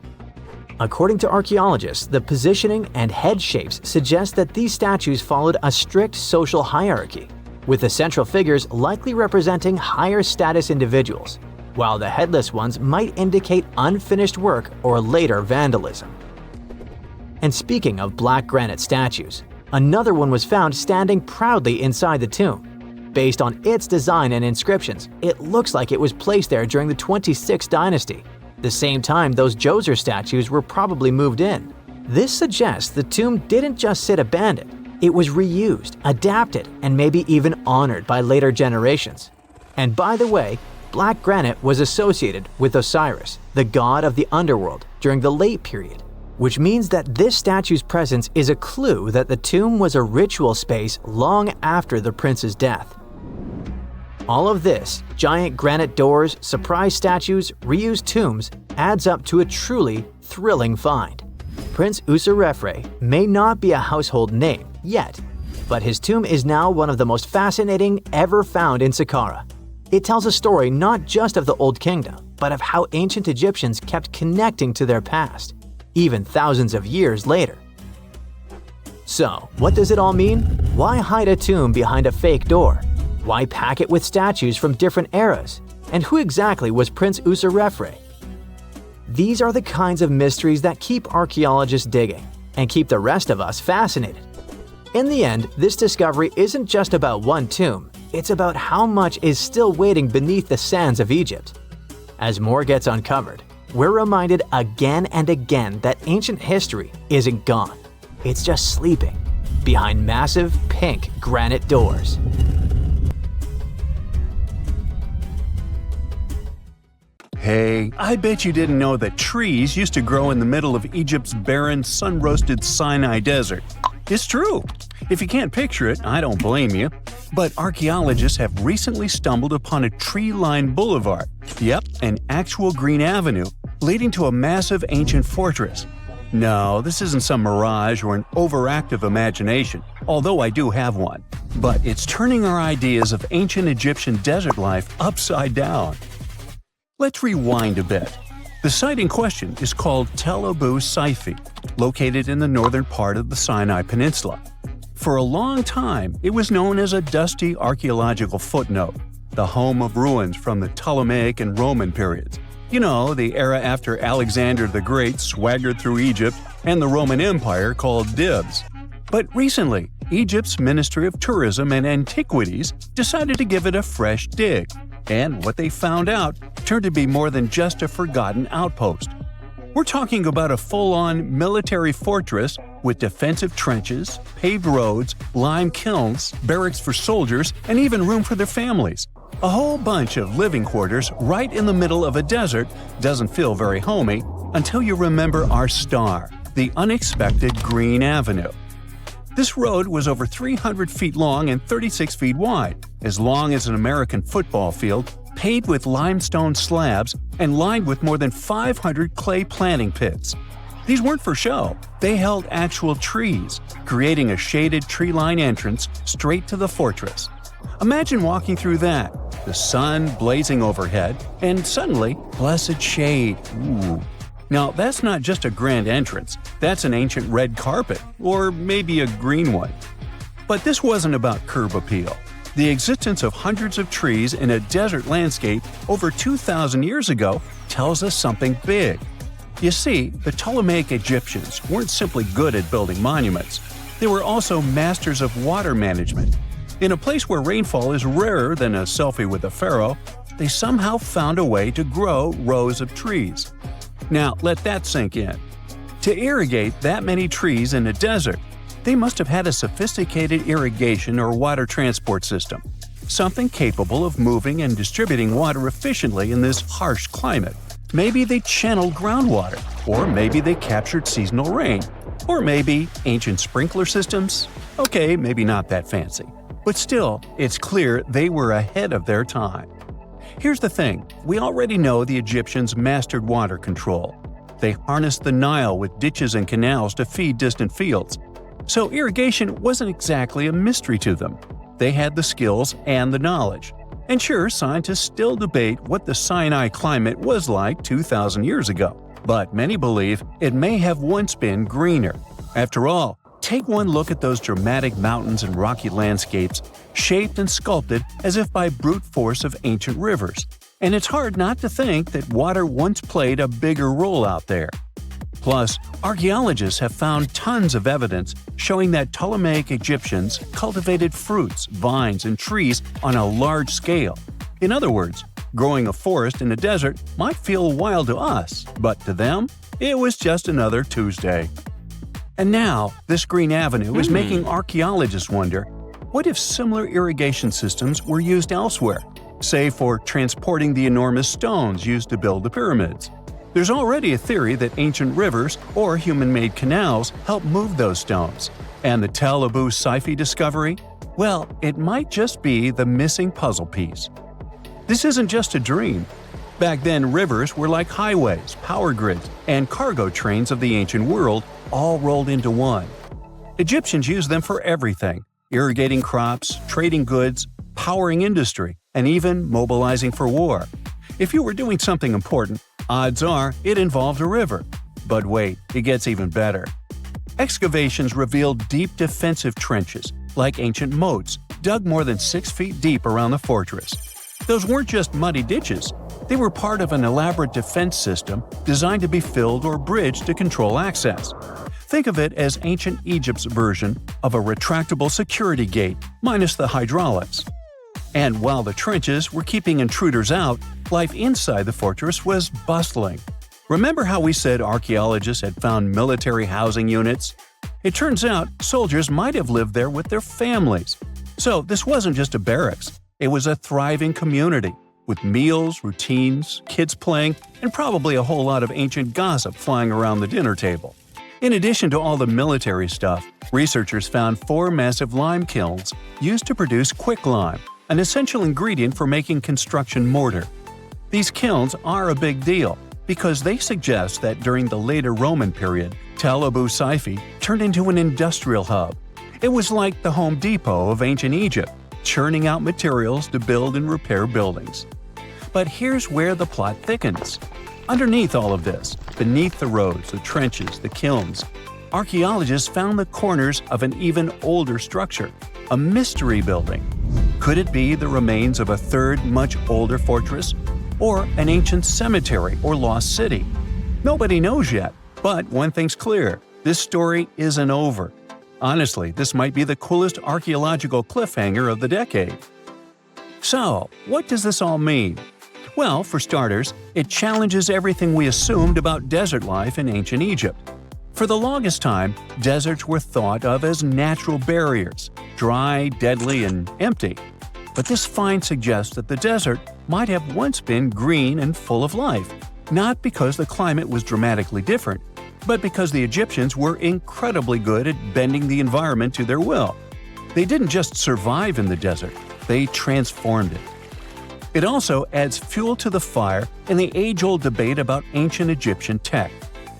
A: According to archaeologists, the positioning and head shapes suggest that these statues followed a strict social hierarchy, with the central figures likely representing higher status individuals, while the headless ones might indicate unfinished work or later vandalism. And speaking of black granite statues, another one was found standing proudly inside the tomb. Based on its design and inscriptions, it looks like it was placed there during the 26th dynasty, the same time those Djoser statues were probably moved in. This suggests the tomb didn't just sit abandoned, It was reused, adapted, and maybe even honored by later generations. And by the way, black granite was associated with Osiris, the god of the underworld, during the late period, which means that this statue's presence is a clue that the tomb was a ritual space long after the prince's death. All of this, giant granite doors, surprise statues, reused tombs, adds up to a truly thrilling find. Prince Userefre may not be a household name yet, but his tomb is now one of the most fascinating ever found in Saqqara. It tells a story not just of the Old Kingdom, but of how ancient Egyptians kept connecting to their past, even thousands of years later. So, what does it all mean? Why hide a tomb behind a fake door? Why pack it with statues from different eras? And who exactly was Prince Userefre? These are the kinds of mysteries that keep archaeologists digging and keep the rest of us fascinated. In the end, this discovery isn't just about one tomb, it's about how much is still waiting beneath the sands of Egypt. As more gets uncovered, we're reminded again and again that ancient history isn't gone. It's just sleeping behind massive pink granite doors.
C: Hey, I bet you didn't know that trees used to grow in the middle of Egypt's barren, sun-roasted Sinai desert. It's true. If you can't picture it, I don't blame you. But archaeologists have recently stumbled upon a tree-lined boulevard. Yep, an actual green avenue leading to a massive ancient fortress. No, this isn't some mirage or an overactive imagination, although I do have one. But it's turning our ideas of ancient Egyptian desert life upside down. Let's rewind a bit. The site in question is called Tel Abu Saifi, located in the northern part of the Sinai Peninsula. For a long time, it was known as a dusty archaeological footnote, the home of ruins from the Ptolemaic and Roman periods. You know, the era after Alexander the Great swaggered through Egypt and the Roman Empire called dibs. But recently, Egypt's Ministry of Tourism and Antiquities decided to give it a fresh dig. And what they found out turned to be more than just a forgotten outpost. We're talking about a full-on military fortress with defensive trenches, paved roads, lime kilns, barracks for soldiers, and even room for their families. A whole bunch of living quarters right in the middle of a desert doesn't feel very homey until you remember our star, the unexpected Green Avenue. This road was over 300 feet long and 36 feet wide, as long as an American football field, paved with limestone slabs and lined with more than 500 clay planting pits. These weren't for show. They held actual trees, creating a shaded tree-lined entrance straight to the fortress. Imagine walking through that, the sun blazing overhead, and suddenly, blessed shade. Ooh. Now, that's not just a grand entrance, that's an ancient red carpet, or maybe a green one. But this wasn't about curb appeal. The existence of hundreds of trees in a desert landscape over 2,000 years ago tells us something big. You see, the Ptolemaic Egyptians weren't simply good at building monuments, they were also masters of water management. In a place where rainfall is rarer than a selfie with a pharaoh, they somehow found a way to grow rows of trees. Now, let that sink in. To irrigate that many trees in a desert, they must have had a sophisticated irrigation or water transport system, something capable of moving and distributing water efficiently in this harsh climate. Maybe they channeled groundwater, or maybe they captured seasonal rain, or maybe ancient sprinkler systems. Okay, maybe not that fancy. But still, it's clear they were ahead of their time. Here's the thing, we already know the Egyptians mastered water control. They harnessed the Nile with ditches and canals to feed distant fields. So irrigation wasn't exactly a mystery to them. They had the skills and the knowledge. And sure, scientists still debate what the Sinai climate was like 2,000 years ago. But many believe it may have once been greener. After all, take one look at those dramatic mountains and rocky landscapes, shaped and sculpted as if by brute force of ancient rivers. And it's hard not to think that water once played a bigger role out there. Plus, archaeologists have found tons of evidence showing that Ptolemaic Egyptians cultivated fruits, vines, and trees on a large scale. In other words, growing a forest in a desert might feel wild to us, but to them, it was just another Tuesday. And now, this green avenue is making archaeologists wonder, what if similar irrigation systems were used elsewhere, say for transporting the enormous stones used to build the pyramids? There's already a theory that ancient rivers or human-made canals helped move those stones. And the Tel Abu Saifi discovery? Well, it might just be the missing puzzle piece. This isn't just a dream. Back then, rivers were like highways, power grids, and cargo trains of the ancient world, all rolled into one. Egyptians used them for everything: irrigating crops, trading goods, powering industry, and even mobilizing for war. If you were doing something important, odds are it involved a river. But wait, it gets even better. Excavations revealed deep defensive trenches, like ancient moats, dug more than 6 feet deep around the fortress. Those weren't just muddy ditches. They were part of an elaborate defense system designed to be filled or bridged to control access. Think of it as ancient Egypt's version of a retractable security gate, minus the hydraulics. And while the trenches were keeping intruders out, life inside the fortress was bustling. Remember how we said archaeologists had found military housing units? It turns out soldiers might have lived there with their families. So this wasn't just a barracks, it was a thriving community, with meals, routines, kids playing, and probably a whole lot of ancient gossip flying around the dinner table. In addition to all the military stuff, researchers found 4 massive lime kilns used to produce quicklime, an essential ingredient for making construction mortar. These kilns are a big deal because they suggest that during the later Roman period, Tel Abu Saifi turned into an industrial hub. It was like the Home Depot of ancient Egypt, churning out materials to build and repair buildings. But here's where the plot thickens. Underneath all of this, beneath the roads, the trenches, the kilns, archaeologists found the corners of an even older structure, a mystery building. Could it be the remains of a third, much older fortress? Or an ancient cemetery or lost city? Nobody knows yet, but one thing's clear: this story isn't over. Honestly, this might be the coolest archaeological cliffhanger of the decade. So, what does this all mean? Well, for starters, it challenges everything we assumed about desert life in ancient Egypt. For the longest time, deserts were thought of as natural barriers, dry, deadly, and empty. But this find suggests that the desert might have once been green and full of life, not because the climate was dramatically different, but because the Egyptians were incredibly good at bending the environment to their will. They didn't just survive in the desert, they transformed it. It also adds fuel to the fire in the age-old debate about ancient Egyptian tech.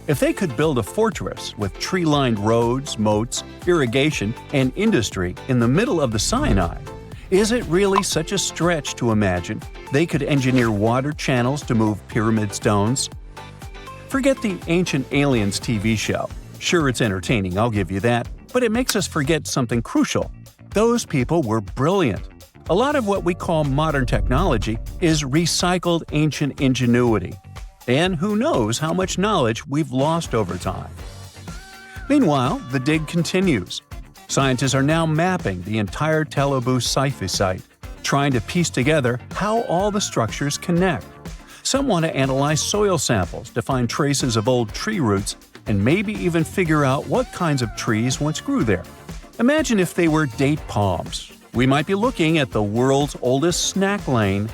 C: If they could build a fortress with tree-lined roads, moats, irrigation, and industry in the middle of the Sinai, is it really such a stretch to imagine they could engineer water channels to move pyramid stones? Forget the Ancient Aliens TV show. Sure, it's entertaining, I'll give you that, but it makes us forget something crucial. Those people were brilliant. A lot of what we call modern technology is recycled ancient ingenuity. And who knows how much knowledge we've lost over time. Meanwhile, the dig continues. Scientists are now mapping the entire Tel Abu Saifi site, trying to piece together how all the structures connect. Some want to analyze soil samples to find traces of old tree roots and maybe even figure out what kinds of trees once grew there. Imagine if they were date palms. We might be looking at the world's oldest snack lane.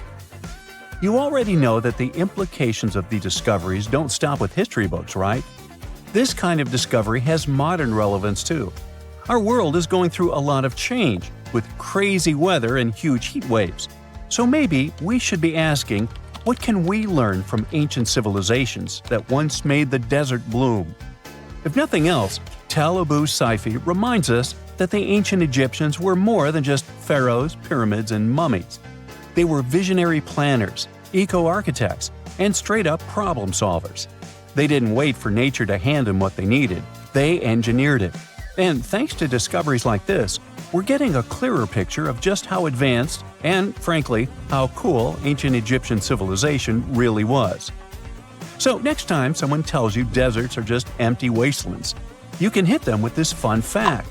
C: You already know that the implications of the discoveries don't stop with history books, right? This kind of discovery has modern relevance too. Our world is going through a lot of change, with crazy weather and huge heat waves. So maybe we should be asking, what can we learn from ancient civilizations that once made the desert bloom? If nothing else, Tel Abu Saifi reminds us that the ancient Egyptians were more than just pharaohs, pyramids, and mummies. They were visionary planners, eco-architects, and straight-up problem solvers. They didn't wait for nature to hand them what they needed. They engineered it. And thanks to discoveries like this, we're getting a clearer picture of just how advanced and, frankly, how cool ancient Egyptian civilization really was. So next time someone tells you deserts are just empty wastelands, you can hit them with this fun fact.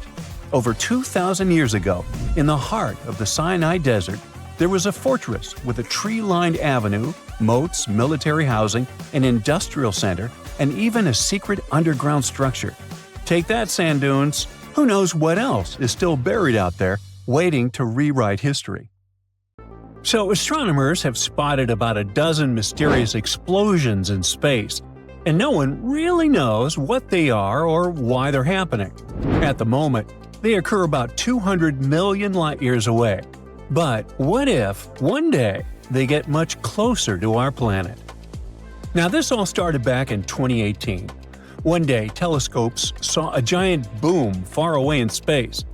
C: Over 2,000 years ago, in the heart of the Sinai Desert, there was a fortress with a tree-lined avenue, moats, military housing, an industrial center, and even a secret underground structure. Take that, sand dunes! Who knows what else is still buried out there, waiting to rewrite history. So astronomers have spotted about a dozen mysterious explosions in space, and no one really knows what they are or why they're happening. At the moment, they occur about 200 million light-years away. But what if, one day, they get much closer to our planet? Now, this all started back in 2018. One day, telescopes saw a giant boom far away in space.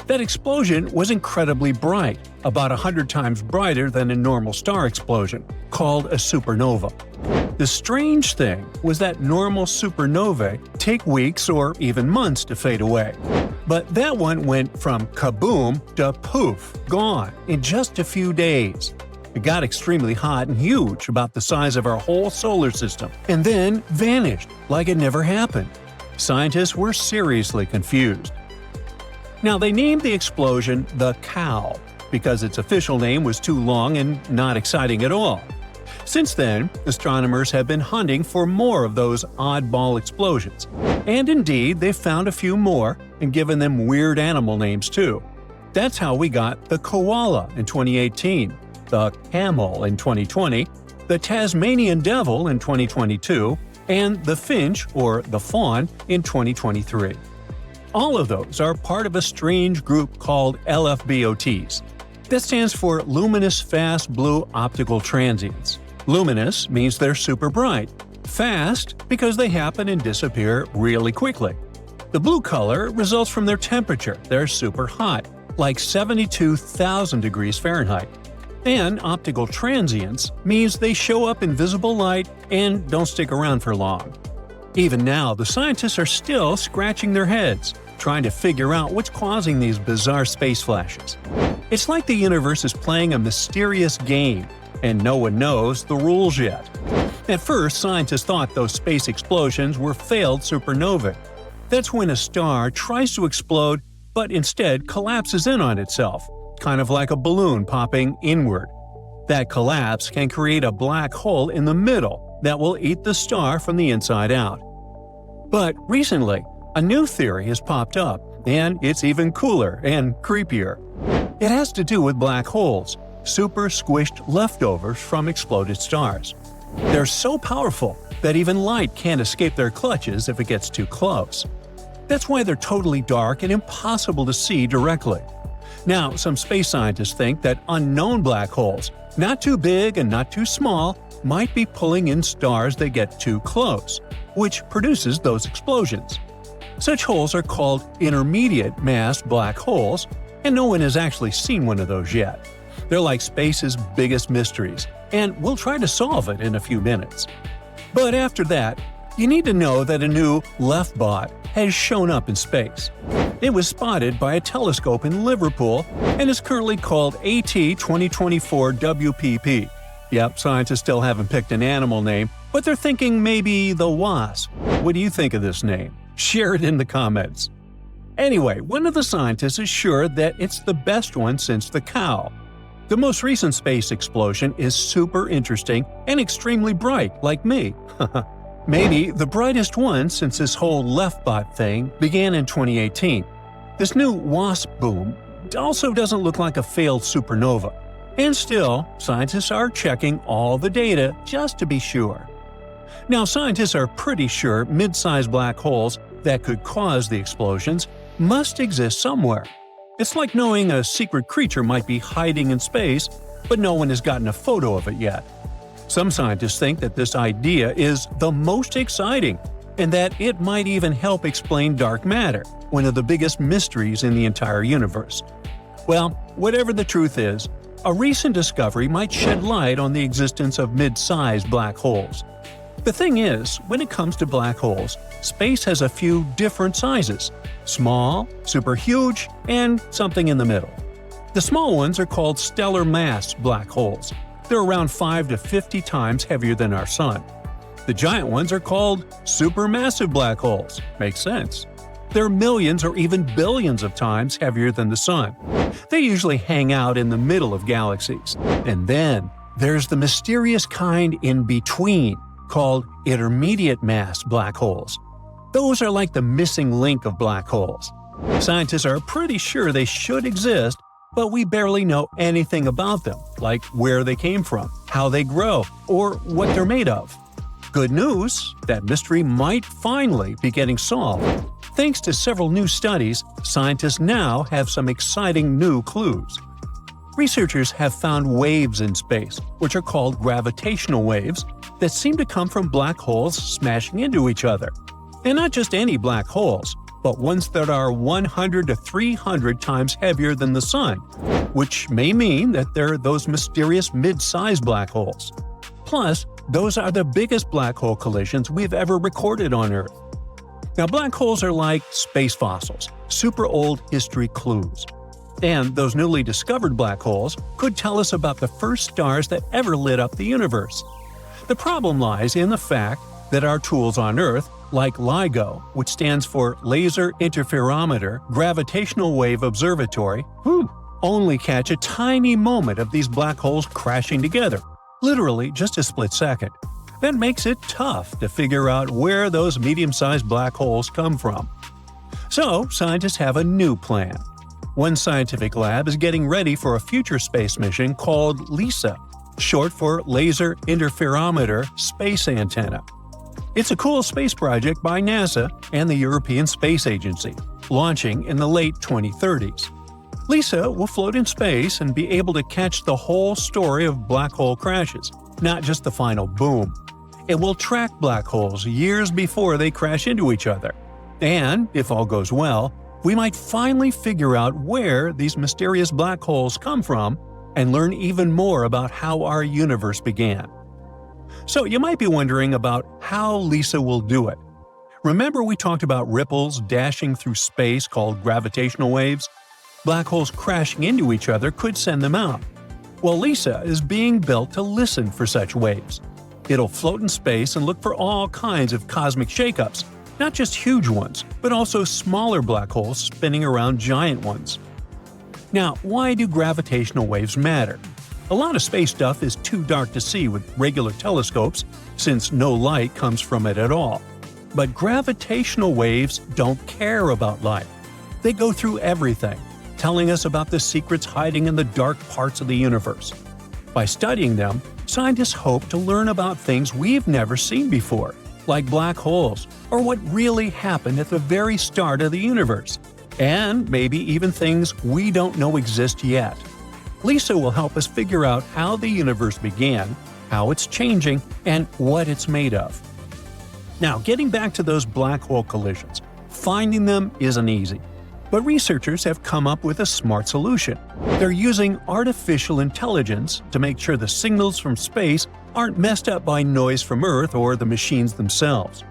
C: That explosion was incredibly bright, about 100 times brighter than a normal star explosion, called a supernova. The strange thing was that normal supernovae take weeks or even months to fade away. But that one went from kaboom to poof, gone, in just a few days. It got extremely hot and huge, about the size of our whole solar system, and then vanished like it never happened. Scientists were seriously confused. Now, they named the explosion the Cow, because its official name was too long and not exciting at all. Since then, astronomers have been hunting for more of those oddball explosions. And indeed, they've found a few more and given them weird animal names too. That's how we got the koala in 2018, the camel in 2020, the Tasmanian devil in 2022, and the finch, or the fawn, in 2023. All of those are part of a strange group called LFBOTs. That stands for Luminous Fast Blue Optical Transients. Luminous means they're super bright. Fast because they happen and disappear really quickly. The blue color results from their temperature. They're super hot, like 72,000 degrees Fahrenheit. And optical transients means they show up in visible light and don't stick around for long. Even now, the scientists are still scratching their heads, trying to figure out what's causing these bizarre space flashes. It's like the universe is playing a mysterious game, and no one knows the rules yet. At first, scientists thought those space explosions were failed supernovae. That's when a star tries to explode but instead collapses in on itself, kind of like a balloon popping inward. That collapse can create a black hole in the middle that will eat the star from the inside out. But recently, a new theory has popped up, and it's even cooler and creepier. It has to do with black holes, super squished leftovers from exploded stars. They're so powerful that even light can't escape their clutches if it gets too close. That's why they're totally dark and impossible to see directly. Now, some space scientists think that unknown black holes, not too big and not too small, might be pulling in stars that get too close, which produces those explosions. Such holes are called intermediate mass black holes, and no one has actually seen one of those yet. They're like space's biggest mysteries, and we'll try to solve it in a few minutes. But after that, you need to know that a new LEFBOT has shown up in space. It was spotted by a telescope in Liverpool and is currently called AT2024WPP. Yep, scientists still haven't picked an animal name, but they're thinking maybe the wasp. What do you think of this name? Share it in the comments. Anyway, one of the scientists is sure that it's the best one since the cow. The most recent space explosion is super interesting and extremely bright, like me. Maybe the brightest one since this whole LEFBOT thing began in 2018. This new WASP boom also doesn't look like a failed supernova. And still, scientists are checking all the data just to be sure. Now, scientists are pretty sure mid-sized black holes that could cause the explosions must exist somewhere. It's like knowing a secret creature might be hiding in space, but no one has gotten a photo of it yet. Some scientists think that this idea is the most exciting, and that it might even help explain dark matter, one of the biggest mysteries in the entire universe. Well, whatever the truth is, a recent discovery might shed light on the existence of mid-sized black holes. The thing is, when it comes to black holes, space has a few different sizes: small, super huge, and something in the middle. The small ones are called stellar mass black holes. They're around 5 to 50 times heavier than our Sun. The giant ones are called supermassive black holes. Makes sense. They're millions or even billions of times heavier than the Sun. They usually hang out in the middle of galaxies. And then there's the mysterious kind in between, called intermediate mass black holes. Those are like the missing link of black holes. Scientists are pretty sure they should exist, but we barely know anything about them, like where they came from, how they grow, or what they're made of. Good news, that mystery might finally be getting solved. Thanks to several new studies, scientists now have some exciting new clues. Researchers have found waves in space, which are called gravitational waves, that seem to come from black holes smashing into each other. And not just any black holes, but ones that are 100 to 300 times heavier than the Sun, which may mean that they're those mysterious mid-sized black holes. Plus, those are the biggest black hole collisions we've ever recorded on Earth. Now, black holes are like space fossils, super old history clues. And those newly discovered black holes could tell us about the first stars that ever lit up the universe. The problem lies in the fact that our tools on Earth, like LIGO, which stands for Laser Interferometer Gravitational Wave Observatory, only catch a tiny moment of these black holes crashing together, literally just a split second. That makes it tough to figure out where those medium-sized black holes come from. So, scientists have a new plan. One scientific lab is getting ready for a future space mission called LISA, short for Laser Interferometer Space Antenna. It's a cool space project by NASA and the European Space Agency, launching in the late 2030s. LISA will float in space and be able to catch the whole story of black hole crashes, not just the final boom. It will track black holes years before they crash into each other. And, if all goes well, we might finally figure out where these mysterious black holes come from and learn even more about how our universe began. So you might be wondering about how LISA will do it. Remember we talked about ripples dashing through space called gravitational waves? Black holes crashing into each other could send them out. Well, LISA is being built to listen for such waves. It'll float in space and look for all kinds of cosmic shakeups, not just huge ones, but also smaller black holes spinning around giant ones. Now, why do gravitational waves matter? A lot of space stuff is too dark to see with regular telescopes, since no light comes from it at all. But gravitational waves don't care about light. They go through everything, telling us about the secrets hiding in the dark parts of the universe. By studying them, scientists hope to learn about things we've never seen before, like black holes, or what really happened at the very start of the universe, and maybe even things we don't know exist yet. LISA will help us figure out how the universe began, how it's changing, and what it's made of. Now, getting back to those black hole collisions, finding them isn't easy. But researchers have come up with a smart solution. They're using artificial intelligence to make sure the signals from space aren't messed up by noise from Earth or the machines themselves.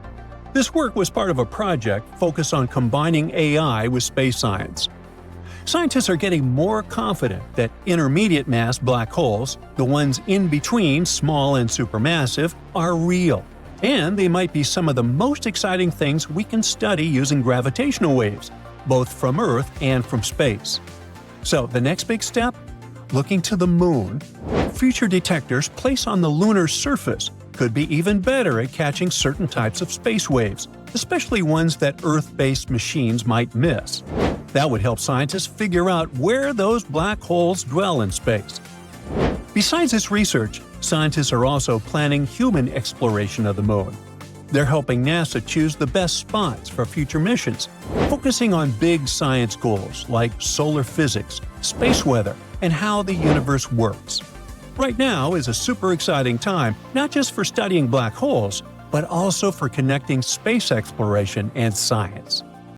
C: This work was part of a project focused on combining AI with space science. Scientists are getting more confident that intermediate mass black holes, the ones in between small and supermassive, are real, and they might be some of the most exciting things we can study using gravitational waves, both from Earth and from space. So the next big step? Looking to the Moon. Future detectors placed on the lunar surface could be even better at catching certain types of space waves, especially ones that Earth-based machines might miss. That would help scientists figure out where those black holes dwell in space. Besides this research, scientists are also planning human exploration of the Moon. They're helping NASA choose the best spots for future missions, focusing on big science goals like solar physics, space weather, and how the universe works. Right now is a super exciting time, not just for studying black holes, but also for connecting space exploration and science.